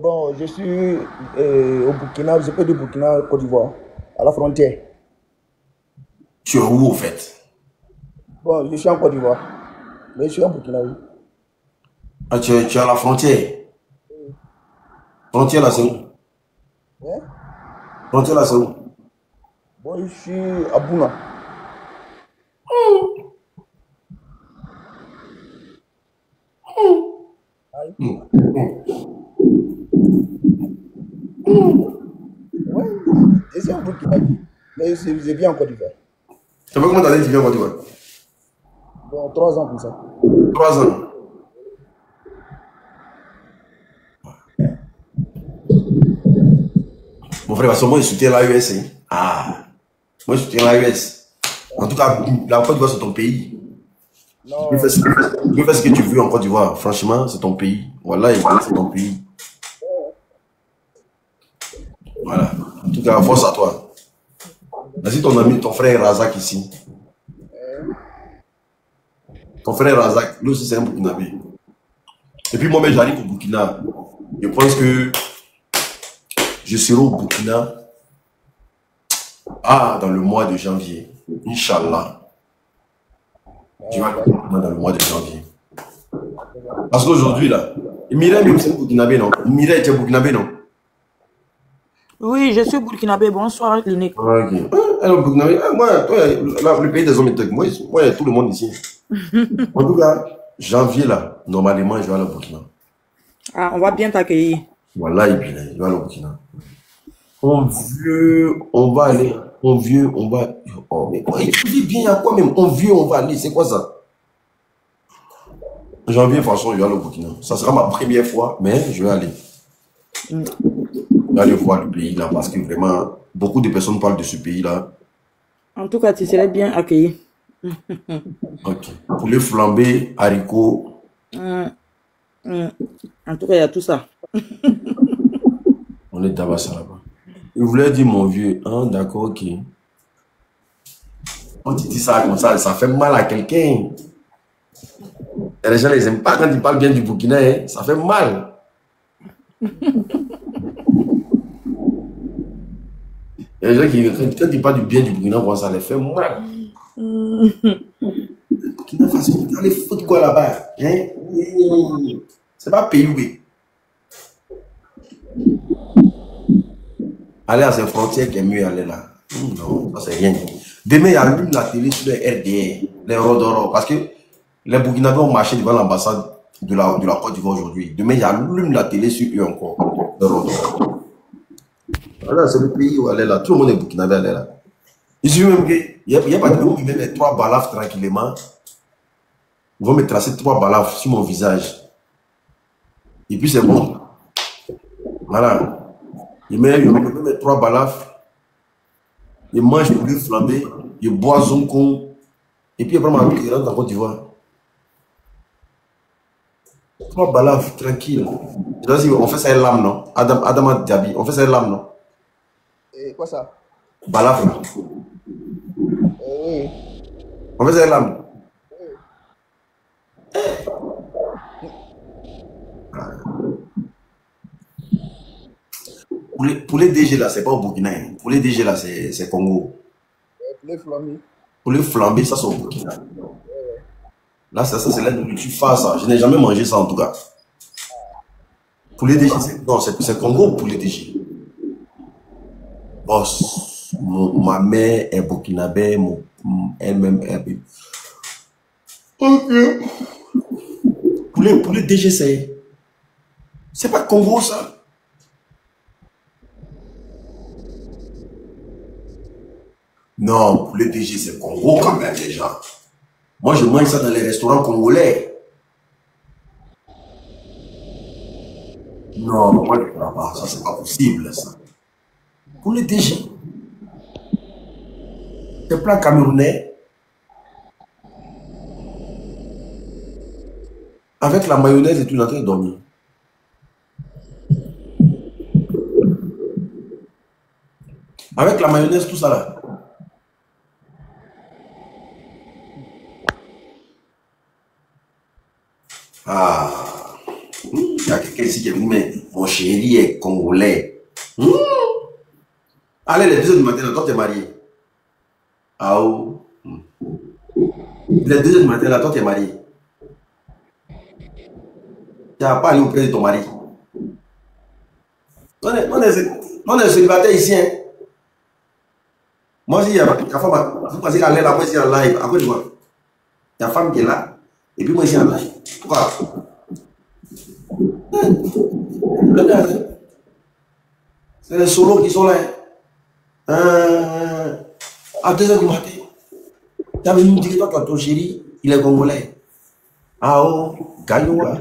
Bon, je suis au Burkina, je peux dire Burkina, Côte d'Ivoire, à la frontière. Tu es où, au fait? Bon, je suis en Côte d'Ivoire, mais je suis en Burkina, oui. Ah, tu es à la frontière. Frontière, là, c'est où? Hein? Frontière, là, c'est où? Bon, je suis à Bouna. Aïe. Ouais, je suis en Burkina, mais je vis en Côte d'Ivoire. Tu sais pas comment t'as dit que tu viens en Côte d'Ivoire? Bon, 3 ans comme ça. 3 ans. Mon frère, parce que moi, je soutiens l'AES. Hein. Ah, moi, je soutiens l'AES. En tout cas, la Côte d'Ivoire, c'est ton pays. Tu Non, peux faire ce que tu veux en Côte d'Ivoire. Franchement, c'est ton pays. Voilà, c'est ton pays. Voilà. En tout cas, force à toi. Vas-y, ton ami, ton frère Razak ici. Ton frère Razak, lui aussi, c'est un Burkinabé. Et puis moi-même, j'arrive au Burkina. Je pense que je serai au Burkina dans le mois de janvier. Inch'Allah. Tu vas dans le mois de janvier. Parce qu'aujourd'hui, là, Mireille, même c'est un Burkinabé, non? Mireille, tu es Burkinabé, non? Oui, je suis burkinabé. Bonsoir, clinique. Ok. Alors, Burkinabé, moi, toi, là, le pays des hommes est moi, il y a tout le monde ici. En tout cas, janvier, là, normalement, je vais aller au Burkina. Ah, on va bien t'accueillir. Voilà, et puis là, je vais aller au Burkina. On vieux, on va aller. On vieux, on va. Oh, mais quoi, écrivez bien, il y a quoi même? On vieux, on va aller. C'est quoi ça? Janvier, de toute façon, je vais aller au Burkina. Ça sera ma première fois, mais je vais aller. Je vais aller voir le pays là, parce que vraiment, beaucoup de personnes parlent de ce pays là. En tout cas, tu serais bien accueilli. Ok. Poulet flambé, haricots. En tout cas, il y a tout ça. On est d'abord ça là-bas. Il voulait dire mon vieux. Hein, d'accord, ok. Quand tu dis ça comme ça fait mal à quelqu'un. Et les gens les aiment pas quand ils parlent bien du Burkina, hein, ça fait mal. Il y a des gens qui, quand ils parlent du bien du Burkina, ça les fait mal. Burkina Faso, allez foutre quoi là-bas? Hein? C'est pas pays où. Aller à ses frontières qui est mieux aller là. Non, ça c'est rien. Demain, il y a allume la télé sur le RDR, les Rodoro, parce que les Burkinabés ont marché devant l'ambassade de la Côte d'Ivoire aujourd'hui. Demain, il y a allume la télé sur eux encore, les Rodoro. Voilà, c'est le pays où aller là. Tout le monde est Burkinabé aller là. Il suffit même qu'il n'y a pas de où ils mettent les 3 balafres tranquillement. Ils vont me tracer 3 balafres sur mon visage. Et puis c'est bon. Voilà. Ils mettent 3 balafres. Ils mangent le bleu flambé. Ils boivent son con. Et puis après, ils rentrent en Côte d'Ivoire. 3 balafres, tranquille. On fait ça à l'âme, non? Adama Diaby, on fait ça à l'âme, non? Et quoi ça? Balafre. Oui. On fait ça à l'âme. Pour les DG là, c'est pas au Burkina. Hein. Pour les DG là, c'est Congo. Les flambés. Pour les flambés, ça c'est au Burkina. Là, ça c'est la nourriture face. Je n'ai jamais mangé ça en tout cas. Pour les DG, c'est Congo pour les DG. Boss, ma mère est burkinabé, elle-même est. Ok. Pour les DG, c'est pas Congo ça. Non, pour les DG, c'est Congo quand même, les gens. Moi, je mange ça dans les restaurants congolais. Non, moi, je ne crois pas. Ça, c'est pas possible, ça. Pour les DG, c'est plat camerounais. Avec la mayonnaise et tout, il est en train de dormir. Avec la mayonnaise, tout ça là. Ah. Il y a quelqu'un ici qui est venu, mais mon chéri est congolais. Allez, les 2 heures du matin, là, toi, t'es marié. Ah oh. Les 2 heures du matin, là, toi, t'es marié. Tu n'as pas allé auprès de ton mari. On est célibataire ici. Hein. Moi, si il y a ta femme, vous pensez qu'elle est là, moi, ici en live. À quoi tu vois? Ta femme qui est là, et puis moi, ici en live. Pourquoi? C'est les solos qui sont là. À 2 heures du matin. Tu as venu me dire que toi, ton chéri, il est congolais. Ah oh, Gayoua.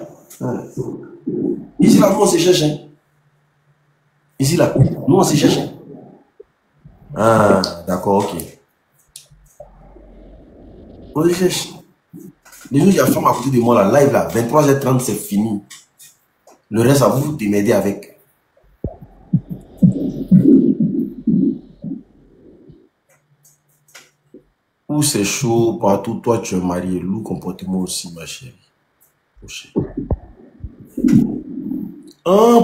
Ici, là, nous, on se cherche. Hein. Ici, là, nous, on se cherche. Ah, d'accord, ok. On se cherche. Les jours, il y a une femme à côté de moi, là, live, là, 23h30, c'est fini. Le reste, à vous de m'aider avec. Où c'est chaud, partout, toi, tu es marié. Loup, comportement aussi, ma chérie.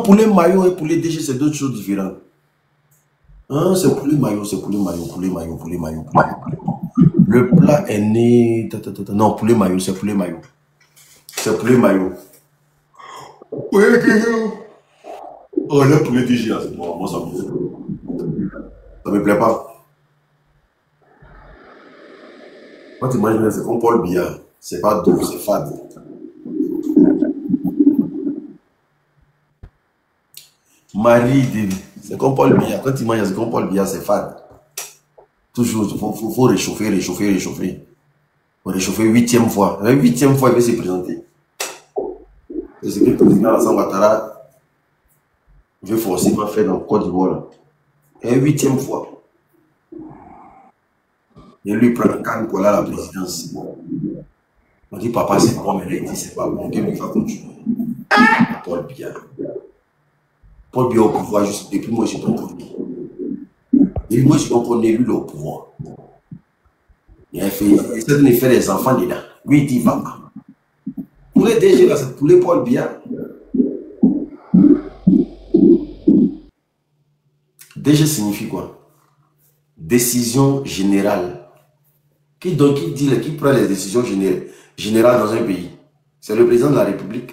Poulet maillot et poulet DG, c'est 2 choses différentes. C'est poulet maillot, c'est poulet maillot, poulet maillot, poulet maillot. Le plat est né... Non, poulet maillot, c'est poulet maillot. C'est poulet maillot. Oh, le poulet DG, là, c'est bon. Moi, ça me plaît pas. Quand tu manges, c'est comme Paul Biya. C'est pas doux, c'est fade. Marie, c'est comme Paul Biya. Quand tu manges, c'est comme Paul Biya, c'est fade. Toujours, il faut réchauffer. Il faut réchauffer 8e fois. La 8e fois, il va se présenter. C'est ce que le président Alassane Ouattara veut forcément faire dans le Côte d'Ivoire. Et 8e fois. Et lui, il prend un canne pour aller à la présidence. On dit, papa, c'est bon, mais là, il dit, c'est pas bon. Il va continuer. Paul Biya. Paul Biya au pouvoir, juste depuis moi, je suis ton premier. Et moi, je comprends lui, le pouvoir. Il essaie de faire des enfants dedans. Lui, il dit, va pas. Pour les DG, là, c'est pour les Paul Biya. DG signifie quoi? Décision générale. Qui prend les décisions générales dans un pays? C'est le président de la République.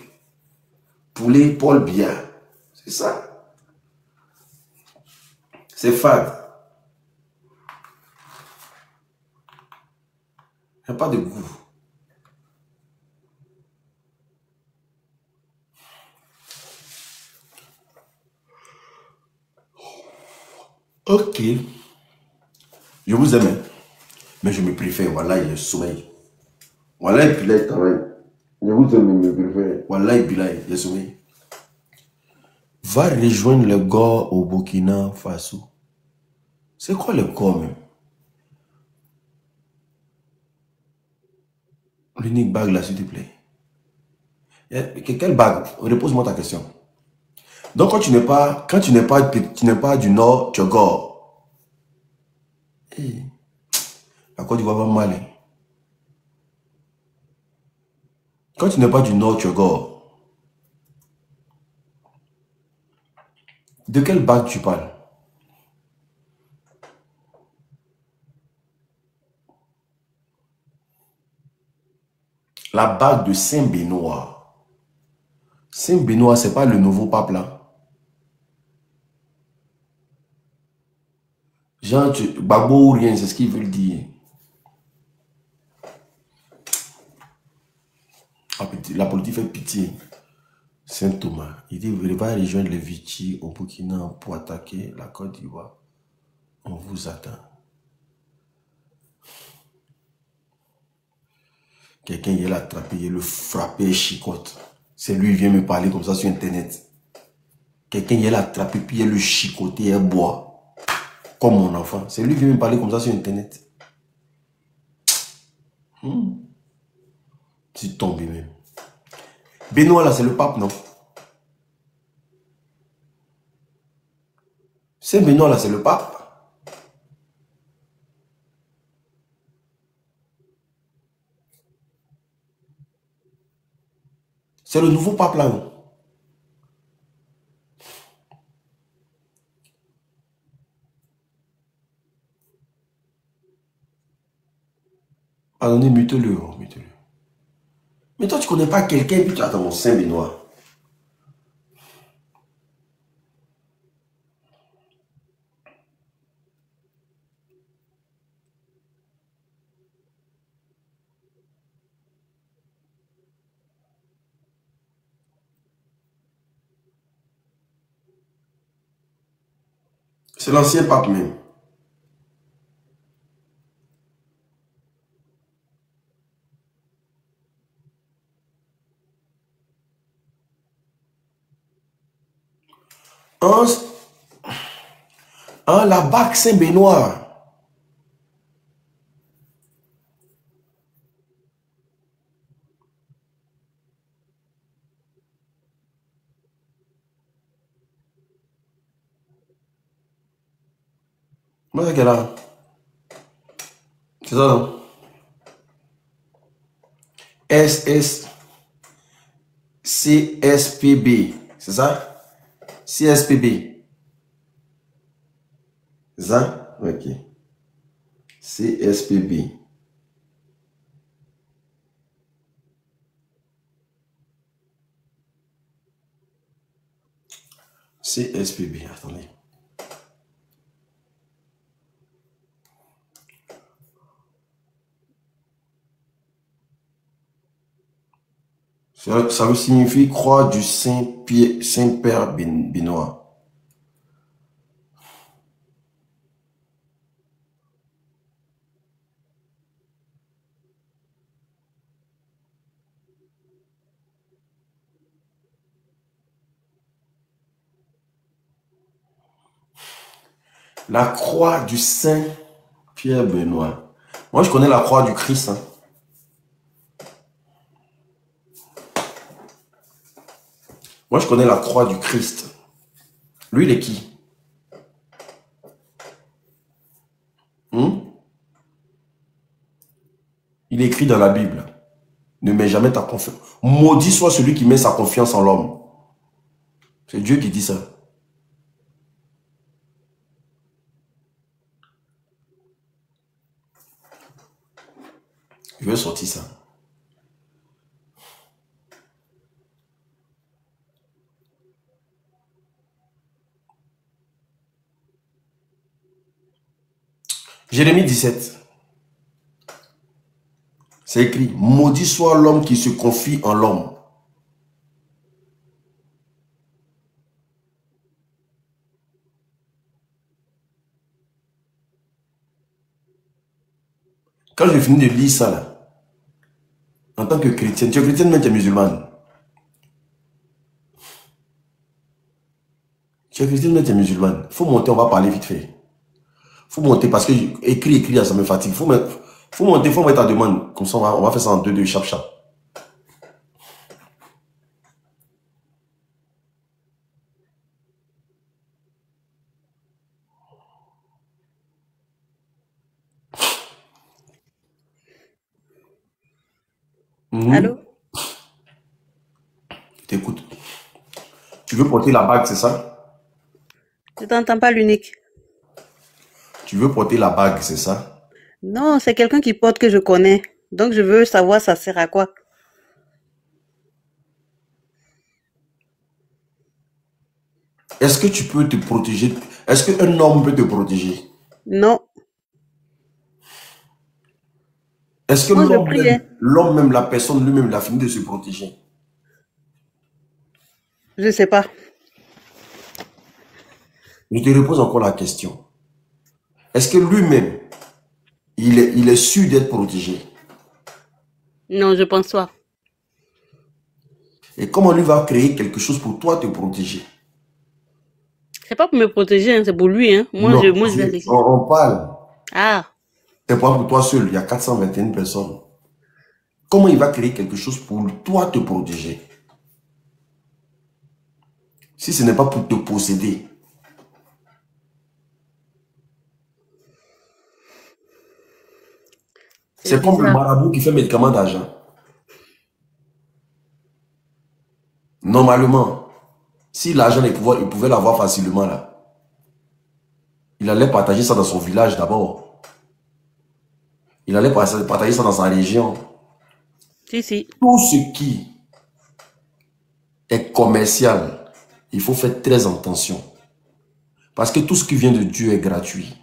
Poulet Paul Biya. C'est ça. C'est fade. Il n'y a pas de goût. Ok. Je vous aime. Mais je me préfère. Voilà, il y a le sommeil. Voilà, et puis là, il travaille. Je vous aime, je me préfère. Voilà, et puis là, il y a le sommeil. Va rejoindre le gars au Burkina Faso. C'est quoi le gars, même? L'unique bague là, s'il te plaît. Quelle bague? Repose-moi ta question. Donc, quand tu n'es pas du Nord, tu es gore. Hey. La Côte d'Ivoire va mal. Hein. Quand tu n'es pas du Nord, tu es gore. De quelle bague tu parles? La bague de Saint-Benoît. Saint-Benoît, ce n'est pas le nouveau pape là. Jean, Babo ou rien, c'est ce qu'ils veulent dire. La politique fait pitié. Saint Thomas, il dit, vous ne pas rejoindre les Vichy au Burkina pour attaquer la Côte d'Ivoire. On vous attend. Quelqu'un il l'a attrapé, il le frappé, chicote. C'est lui qui vient me parler comme ça sur Internet. Quelqu'un il l'a attrapé, puis il le chicoté, il boit. Comme mon enfant. C'est lui qui vient me parler comme ça sur Internet. Tu tombes même. Benoît, là, c'est le pape, non? Saint Benoît, là, c'est le pape. C'est le nouveau pape, là, non? Attendez, mute-le, oh, mute-le. Mais toi, tu connais pas quelqu'un, et puis tu attends mon Saint Benoît. C'est l'ancien pape même. La bague Saint-Benoît. Moi, c'est qu'elle a. C'est ça, non? CSPB. C'est ça? CSPB. C'est ça? Ok. CSPB. CSPB, attendez. Ça veut signifier croix du Saint-Père Benoît. La croix du Saint-Pierre Benoît. Moi, je connais la croix du Christ. Hein. Moi, je connais la croix du Christ. Lui, il est qui? Il est écrit dans la Bible. Ne mets jamais ta confiance. Maudit soit celui qui met sa confiance en l'homme. C'est Dieu qui dit ça. Je vais sortir ça. Jérémie 17. C'est écrit, maudit soit l'homme qui se confie en l'homme. Quand je finis de lire ça là, en tant que chrétienne, tu es chrétienne mais tu es musulmane. Tu es chrétienne mais tu es musulmane. Il faut monter, on va parler vite fait. Il faut monter parce que écrit, ça me fatigue. Il faut monter, il faut mettre ta demande. Comme ça, on va faire ça en deux, chap. Allô? Je t'écoute. Tu veux porter la bague, c'est ça? Je t'entends pas, l'unique. Tu veux porter la bague, c'est ça? Non, c'est quelqu'un qui porte que je connais. Donc je veux savoir ça sert à quoi. Est-ce que tu peux te protéger? Est-ce qu'un homme peut te protéger? Non. Est-ce que Moi, je prie, hein. l'homme même, la personne lui-même, il a fini de se protéger? Je sais pas. Je te repose encore la question. Est-ce que lui-même, il est sûr d'être protégé? Non, je pense pas. Et comment lui va créer quelque chose pour toi te protéger? C'est pas pour me protéger, hein, c'est pour lui, hein. Moi, Non, je viens d'écrire. on parle. Ah, C'est pas pour toi seul, il y a 421 personnes. Comment il va créer quelque chose pour toi te protéger? si ce n'est pas pour te posséder. C'est C'est comme le bizarre. marabout qui fait médicament d'argent. Normalement, si l'argent, il pouvait l'avoir facilement là, il allait partager ça dans son village d'abord. Il allait partager ça dans sa région. Si. Tout ce qui est commercial, il faut faire très attention. Parce que tout ce qui vient de Dieu est gratuit.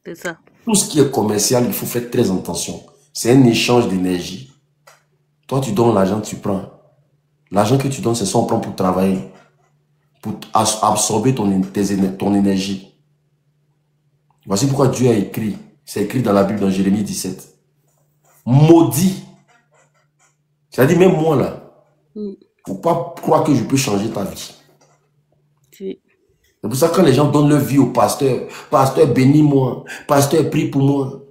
C'est ça. Tout ce qui est commercial, il faut faire très attention. C'est un échange d'énergie. Toi, tu donnes l'argent, tu prends. L'argent que tu donnes, c'est ça, on prend pour travailler, pour absorber ton énergie. Voici pourquoi Dieu a écrit, c'est écrit dans la Bible, dans Jérémie 17. Maudit. C'est-à-dire, même moi là, Mm. faut pas croire que je peux changer ta vie. Si. C'est pour ça que quand les gens donnent leur vie au pasteur, pasteur bénis-moi, pasteur prie pour moi.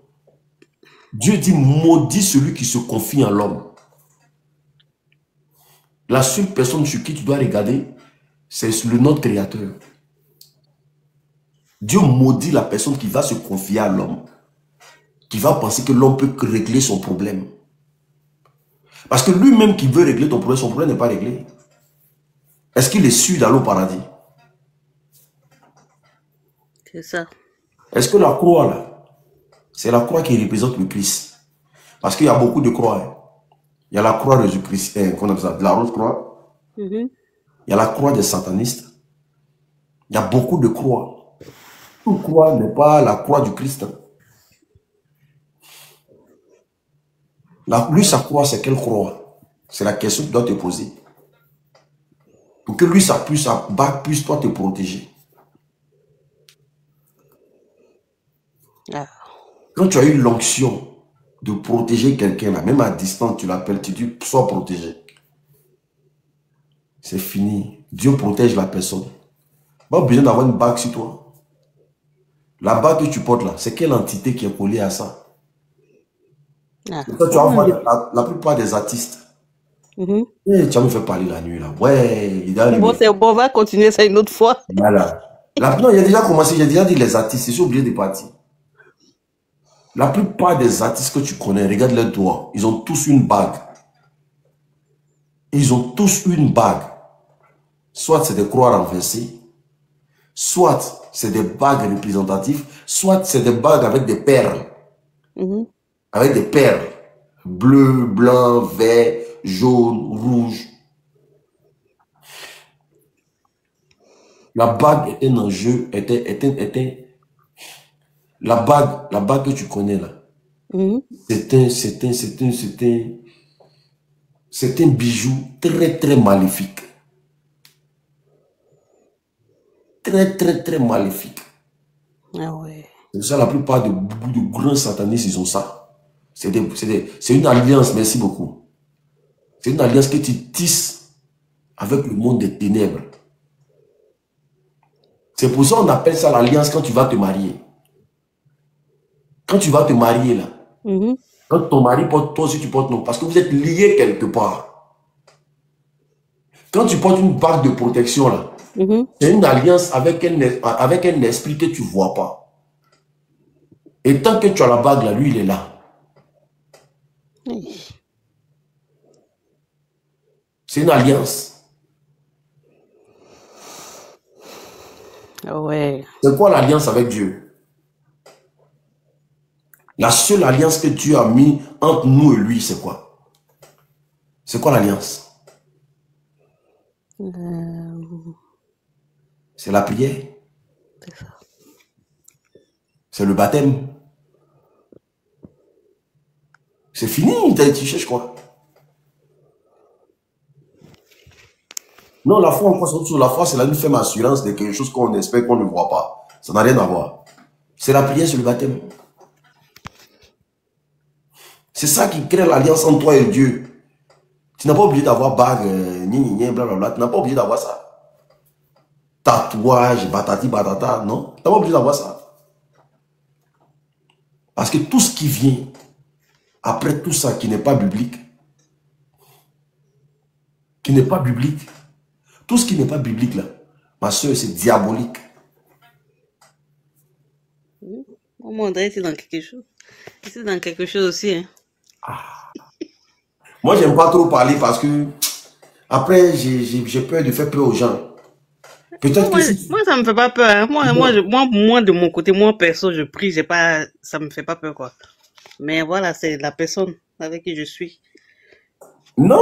Dieu dit maudit celui qui se confie en l'homme. La seule personne sur qui tu dois regarder, c'est le notre créateur. Dieu maudit la personne qui va se confier à l'homme, qui va penser que l'homme peut régler son problème. Parce que lui-même qui veut régler ton problème, son problème n'est pas réglé. Est-ce qu'il est sûr d'aller au paradis? C'est ça. Est-ce que la croix là, c'est la croix qui représente le Christ? Parce qu'il y a beaucoup de croix. Hein. Il y a la croix de Jésus-Christ, qu'on appelle ça, de la rose croix. Mhm. Il y a la croix des satanistes. Il y a beaucoup de croix. Toute croix n'est pas la croix du Christ. Hein. Lui, sa croix, c'est quelle croix? C'est la question que tu dois te poser. Pour que lui, sa bague puisse toi te protéger. Ah. Quand tu as eu l'onction de protéger quelqu'un, là, même à distance, tu l'appelles, tu dis, sois protégé. C'est fini. Dieu protège la personne. Pas besoin d'avoir une bague sur toi. La bague que tu portes là, c'est quelle entité qui est collée à ça? Ah. Quand tu vas voir la plupart des artistes, Mhm. tu vas me faire parler la nuit là. Ouais, il a Bon, c'est bon, on va continuer ça une autre fois. Voilà. Non, il a déjà commencé, j'ai déjà dit les artistes, j'ai oublié de partir. La plupart des artistes que tu connais, regarde leurs doigts, ils ont tous une bague. Ils ont tous une bague. Soit c'est des croix renversées, soit c'est des bagues représentatives, soit c'est des bagues avec des perles. Mhm. Avec des perles. Bleu, blanc, vert, jaune, rouge. La bague est un enjeu, la bague que tu connais là, Mhm. c'est un bijou très très maléfique. Très maléfique. Ah ouais. C'est pour ça la plupart de grands satanistes, ils ont ça. C'est une alliance, merci beaucoup. C'est une alliance que tu tisses avec le monde des ténèbres. C'est pour ça qu'on appelle ça l'alliance quand tu vas te marier. Quand tu vas te marier là, Mhm. quand ton mari porte, toi aussi tu portes non, parce que vous êtes liés quelque part. Quand tu portes une bague de protection là, Mhm. c'est une alliance avec un esprit que tu ne vois pas. Et tant que tu as la bague là, lui il est là. Oui. C'est une alliance. Ah ouais. C'est quoi l'alliance avec Dieu? La seule alliance que Dieu a mis entre nous et lui, c'est quoi? C'est quoi l'alliance? C'est la prière. C'est ça. C'est le baptême. C'est fini, tu cherches quoi? Non, la foi, on croit surtout sur la foi, c'est une ferme assurance de quelque chose qu'on espère qu'on ne voit pas. Ça n'a rien à voir. C'est la prière, c'est le baptême. C'est ça qui crée l'alliance entre toi et Dieu. Tu n'as pas obligé d'avoir bague, blablabla. Tu n'as pas obligé d'avoir ça. Tatouage, batati, batata, non. Tu n'as pas obligé d'avoir ça. Parce que tout ce qui vient après tout ça qui n'est pas biblique, qui n'est pas biblique. Tout ce qui n'est pas biblique, là, ma soeur, c'est diabolique. Moi, André, c'est dans quelque chose. C'est dans quelque chose aussi. Hein. Moi, j'aime pas trop parler parce que après, j'ai peur de faire peur aux gens. Peut-être que si... Moi, ça me fait pas peur. Hein. Moi, de mon côté, moi, perso, je prie, ça me fait pas peur, quoi. Mais voilà, c'est la personne avec qui je suis. Non,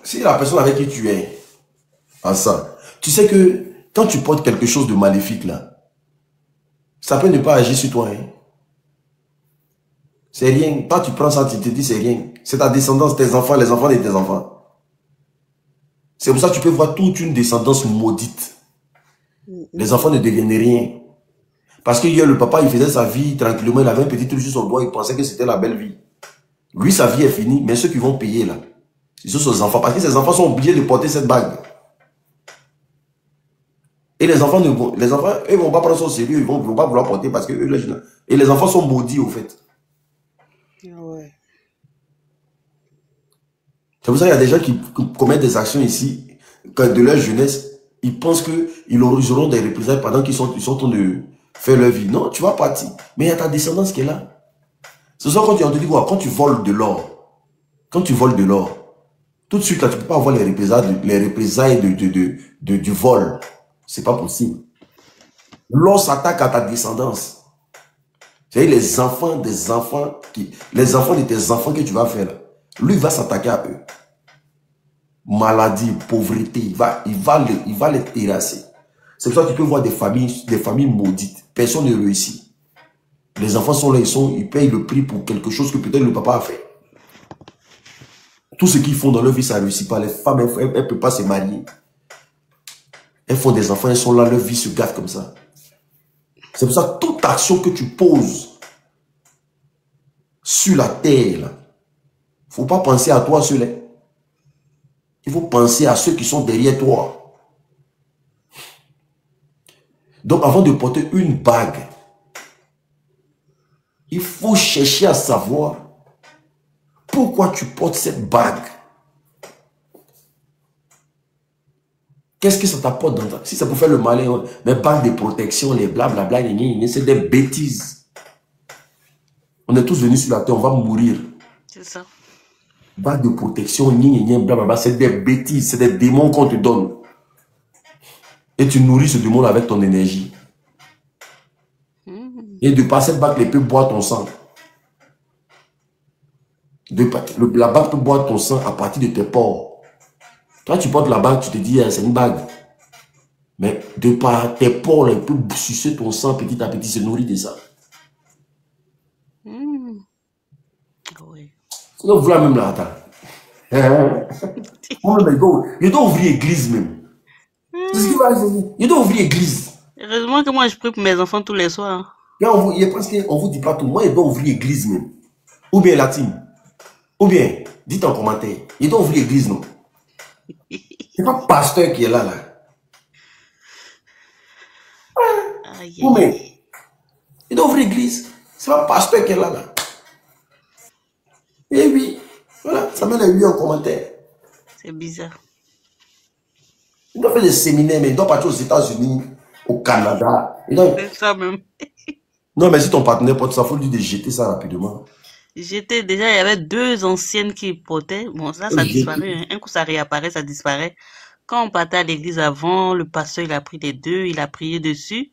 c'est la personne avec qui tu es. En ça. Tu sais que quand tu portes quelque chose de maléfique, là, ça peut ne pas agir sur toi. Hein. C'est rien. Toi, tu prends ça, tu te dis c'est rien. C'est ta descendance, tes enfants, les enfants de tes enfants. C'est pour ça que tu peux voir toute une descendance maudite. Les enfants ne deviennent rien. Parce que hier, le papa, il faisait sa vie tranquillement, il avait un petit truc sur son doigt, il pensait que c'était la belle vie. Lui, sa vie est finie, mais ceux qui vont payer là, ce sont ses enfants. Parce que ses enfants sont obligés de porter cette bague. Et les enfants, eux, vont pas prendre ça au sérieux, ils vont pas vouloir porter parce que eux, et les enfants sont maudits au fait. Ouais. C'est pour ça qu'il y a des gens qui commettent des actions ici, de leur jeunesse, ils pensent qu'ils auront des représailles pendant qu'ils sont en train de faire leur vie. Non, tu vas partir. Mais il y a ta descendance qui est là. C'est ça quand tu dis quoi? Quand tu voles de l'or, tout de suite là, tu ne peux pas avoir les représailles du vol. C'est pas possible. L'or s'attaque à ta descendance. C'est les enfants de tes enfants que tu vas faire là. Lui va s'attaquer à eux. Maladie, pauvreté, il va les terrasser. C'est pour ça que tu peux voir des familles maudites. Personne ne réussit. Les enfants sont là, ils payent le prix pour quelque chose que peut-être le papa a fait. Tout ce qu'ils font dans leur vie, ça ne réussit pas. Les femmes, elles ne peuvent pas se marier. Elles font des enfants, elles sont là, leur vie se gâte comme ça. C'est pour ça que toute action que tu poses sur la terre, il ne faut pas penser à toi seul. Il faut penser à ceux qui sont derrière toi. Donc avant de porter une bague, il faut chercher à savoir pourquoi tu portes cette bague. Qu'est-ce que ça t'apporte dans ta... Si c'est pour faire le malin, les bagues de protection, les blablabla, c'est des bêtises. On est tous venus sur la terre, on va mourir. C'est ça. Bague de protection, blablabla, c'est des bêtises, c'est des démons qu'on te donne. Et tu nourris ce démon avec ton énergie. Et de par cette bague, elle peut boire ton sang. La bague peut boire ton sang à partir de tes pores. Toi, tu portes la bague, tu te dis, c'est une bague. Mais de par tes pores, elle peut sucer ton sang petit à petit, se nourrir de ça. Oui. Donc, voilà même là, attends. Moi-même, je dois ouvrir l'église même. C'est ce qui va arriver. Je dois ouvrir l'église. Heureusement que moi, je prie pour mes enfants tous les soirs. Il y a presque, on vous dit pas tout. Moi, je dois ouvrir l'église même. Ou bien la team. Ou bien, dites en commentaire. Je dois ouvrir l'église, non? C'est pas pasteur qui est là, là. Ou bien, je dois ouvrir l'église. C'est pas pasteur qui est là, là. Eh oui. Voilà, ça met les 8 en commentaire. C'est bizarre. Il doit faire des séminaires, mais il doit partir aux États-Unis, au Canada. C'est ça même. Non, mais si ton partenaire porte ça, il faut lui dire de jeter ça rapidement. J'étais déjà, il y avait 2 anciennes qui portaient. Bon, ça disparaît. Hein. Un coup, ça réapparaît, ça disparaît. Quand on partait à l'église avant, le pasteur, il a pris les 2, il a prié dessus.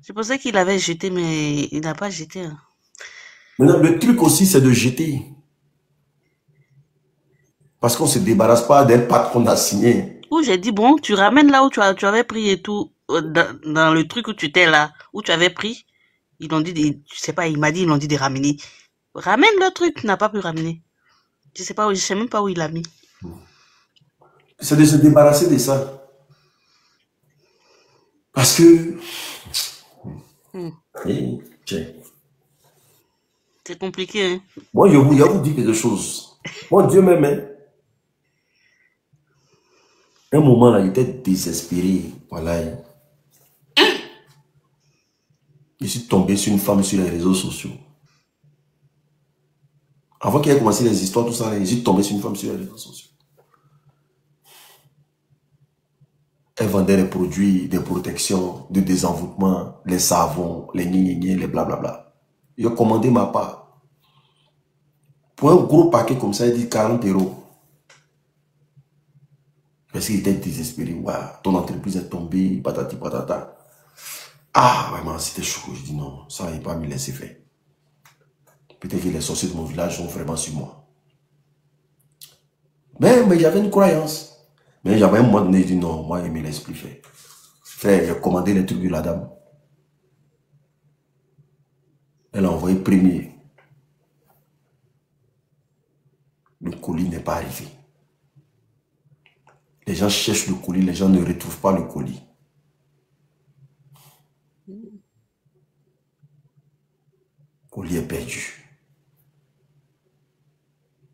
Je pensais qu'il avait jeté, mais il n'a pas jeté. Hein. Maintenant, le truc aussi, c'est de jeter. Parce qu'on ne se débarrasse pas d'un pacte qu'on a signé. Où j'ai dit, bon, tu ramènes là où tu avais pris et tout, dans le truc où tu étais là, où tu avais pris. Ils l'ont dit, je sais pas, il m'a dit, ils l'ont dit de ramener. Ramène le truc, tu n'as pas pu ramener. Je sais pas, je sais même pas où il l'a mis. C'est de se débarrasser de ça. Parce que... C'est compliqué, hein. Moi, je vous dis quelque chose. Moi, Dieu m'aime. Hein. Un moment, là, il était désespéré. Voilà. Je suis tombé sur une femme sur les réseaux sociaux. Avant qu'il ait commencé les histoires, tout ça, je suis tombé sur une femme sur les réseaux sociaux. Elle vendait les produits de protection, de désenvoûtement, les savons, les gni les blablabla. J'ai commandé ma part. Pour un gros paquet comme ça, il dit 40 €. Parce qu'il était désespéré. Ouais, ton entreprise est tombée, patati patata. Ah, vraiment, c'était chaud. Je dis non, ça, il ne va pas me laisser faire. Peut-être que les sorciers de mon village sont vraiment sur moi. Mais j'avais une croyance. Mais j'avais un moment donné, je dis non, moi, il ne me laisse plus faire. Frère, j'ai commandé les trucs de la dame. Elle a envoyé premier. Le colis n'est pas arrivé. Les gens cherchent le colis, les gens ne retrouvent pas le colis. Le colis est perdu.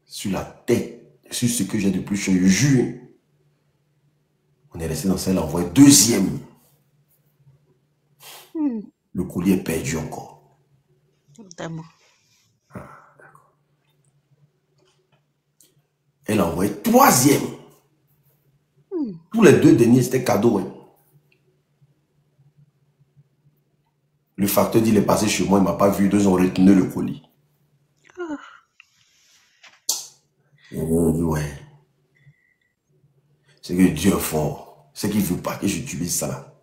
Sur la tête, sur ce que j'ai de plus cher, je jure. On est resté dans ça, elle a envoyé deuxième. Le colis est perdu encore. Elle a envoyé troisième. Tous les deux derniers, c'était cadeau. Hein. Le facteur dit, il est passé chez moi, il ne m'a pas vu. Deux ont retenu le colis. Et on dit, ouais. C'est que Dieu est fort. C'est qu'il ne veut pas que j'utilise ça.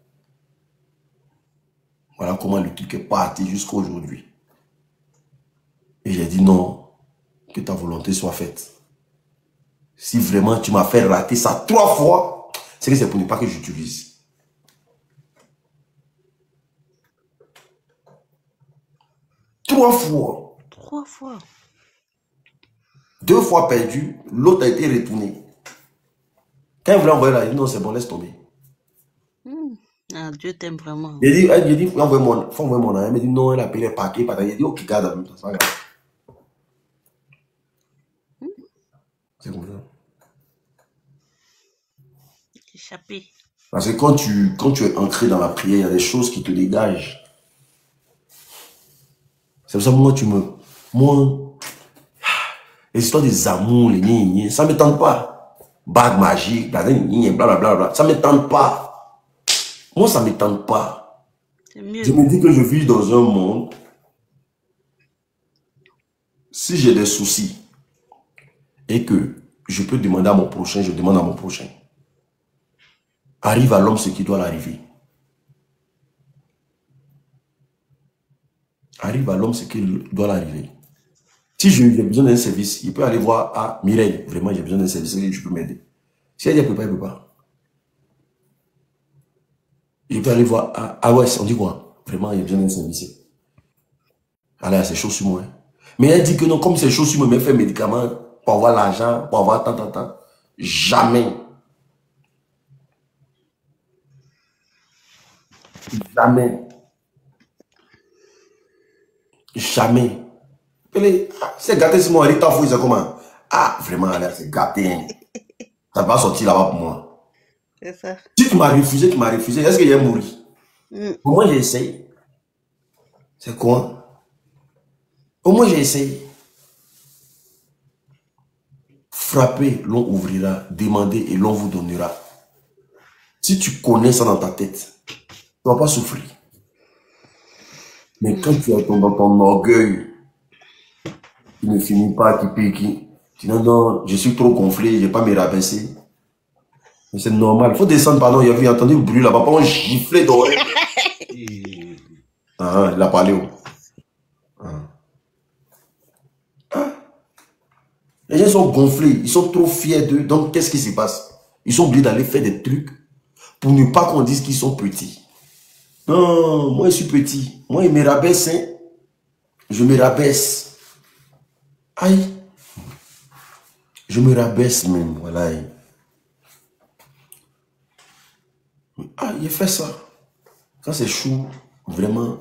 Voilà comment le truc est parti jusqu'à aujourd'hui. Et j'ai dit non, que ta volonté soit faite. Si vraiment tu m'as fait rater ça 3 fois, c'est que c'est pour ne pas que j'utilise. Trois fois. 3 fois. 2 fois perdu, l'autre a été retourné. Quand il voulait envoyer là, il dit non, c'est bon, laisse tomber. Ah, Dieu t'aime vraiment. Il dit, faut envoyer mon ami. Il me dit non, elle a payé les paquets. Il dit, ok, garde en même temps, c'est pas grave. C'est comme ça. Échappé. Parce que quand tu es ancré dans la prière, il y a des choses qui te dégagent. C'est pour ça que moi, les histoires des amours, les gni, ça ne me tente pas. Bague magique, blablabla, ça ne me tente pas. Moi, ça ne me tente pas. Mieux. Je me dis que je vis dans un monde, si j'ai des soucis et que je peux demander à mon prochain, je demande à mon prochain. Arrive à l'homme ce qui doit l'arriver. Arrive à l'homme ce qui doit l'arriver. Si j'ai besoin d'un service, il peut aller voir à Mireille. Vraiment, j'ai besoin d'un service, je peux m'aider. Si elle dit, elle ne peut pas, elle ne peut pas. Il peut aller voir à West, on dit quoi? Vraiment, il y a besoin d'un service. Alors, c'est chaud sur moi. Mais elle dit que non, comme c'est chaud sur moi, mais fait médicaments pour avoir l'argent, pour avoir tant. Jamais. Jamais. Jamais. C'est gâté sur moi, elle est en fouille, c'est comment? Ah, vraiment, c'est gâté. Hein. Ça va sortir là-bas pour moi. C'est ça. Si tu m'as refusé, est-ce que j'ai mouru? Au moins j'ai essayé. C'est quoi? Au moins j'ai essayé. Frappez, l'on ouvrira. Demandez et l'on vous donnera. Si tu connais ça dans ta tête, tu ne vas pas souffrir. Mais quand tu es dans ton orgueil, tu ne finis pas, tu dis non, je suis trop gonflé, je ne vais pas me rabaisser. Mais c'est normal. Il faut descendre, pardon, il y a entendu le bruit là-bas, pas un giflet d'oreille. Ah, il a parlé où? Les gens sont gonflés, ils sont trop fiers d'eux. Donc, qu'est-ce qui se passe? Ils sont obligés d'aller faire des trucs pour ne pas qu'on dise qu'ils sont petits. Non, moi je suis petit. Moi, il me rabaisse, hein. Je me rabaisse. Aïe. Je me rabaisse même, voilà. Ah, il fait ça. Quand c'est chaud, vraiment,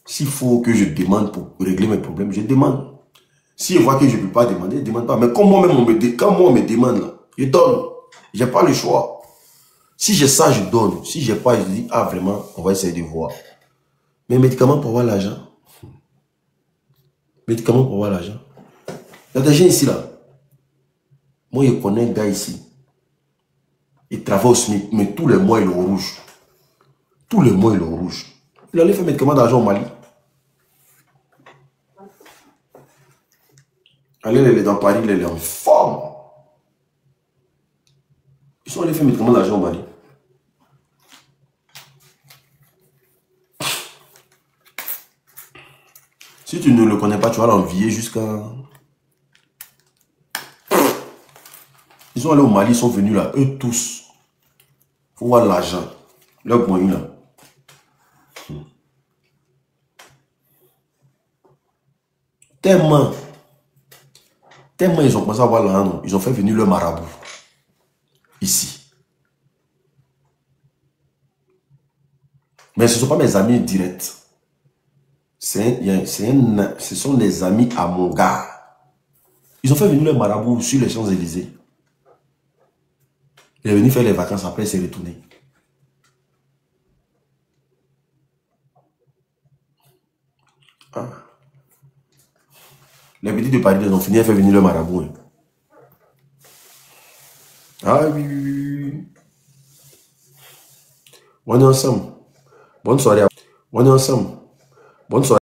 s'il faut que je demande pour régler mes problèmes, je demande. Si je vois que je ne peux pas demander, je ne demande pas. Mais quand moi-même, quand moi on me demande, là, je donne. Je n'ai pas le choix. Si j'ai ça, je donne. Si je n'ai pas, je dis, ah vraiment, on va essayer de voir. Mais médicaments pour avoir l'argent. Médicaments pour avoir l'argent. Il y a des gens ici, là. Moi, je connais un gars ici. Il travaille au SMIC, mais tous les mois, il est au rouge. Tous les mois, il est au rouge. Il allait faire mettre comment d'argent au Mali? Allez, il est dans Paris, il est en forme. Ils sont allés faire mettre comment d'argent au Mali? Si tu ne le connais pas, tu vas l'envier jusqu'à... Ils sont allés au Mali, ils sont venus là, eux tous. Faut voir l'argent. Leur moyen là. Tellement ils ont commencé à voir l'argent, ils ont fait venir le marabout. Ici. Mais ce ne sont pas mes amis directs. Ce sont des amis à mon gars. Ils ont fait venir le marabout sur les Champs-Élysées. Il est venu faire les vacances, après il s'est retourné. Ah. Les petits de Paris, ils ont fini à faire venir le marabout. Hein. Ah oui, oui, oui, oui. On est ensemble. Bonne soirée. On est ensemble. Bonne soirée.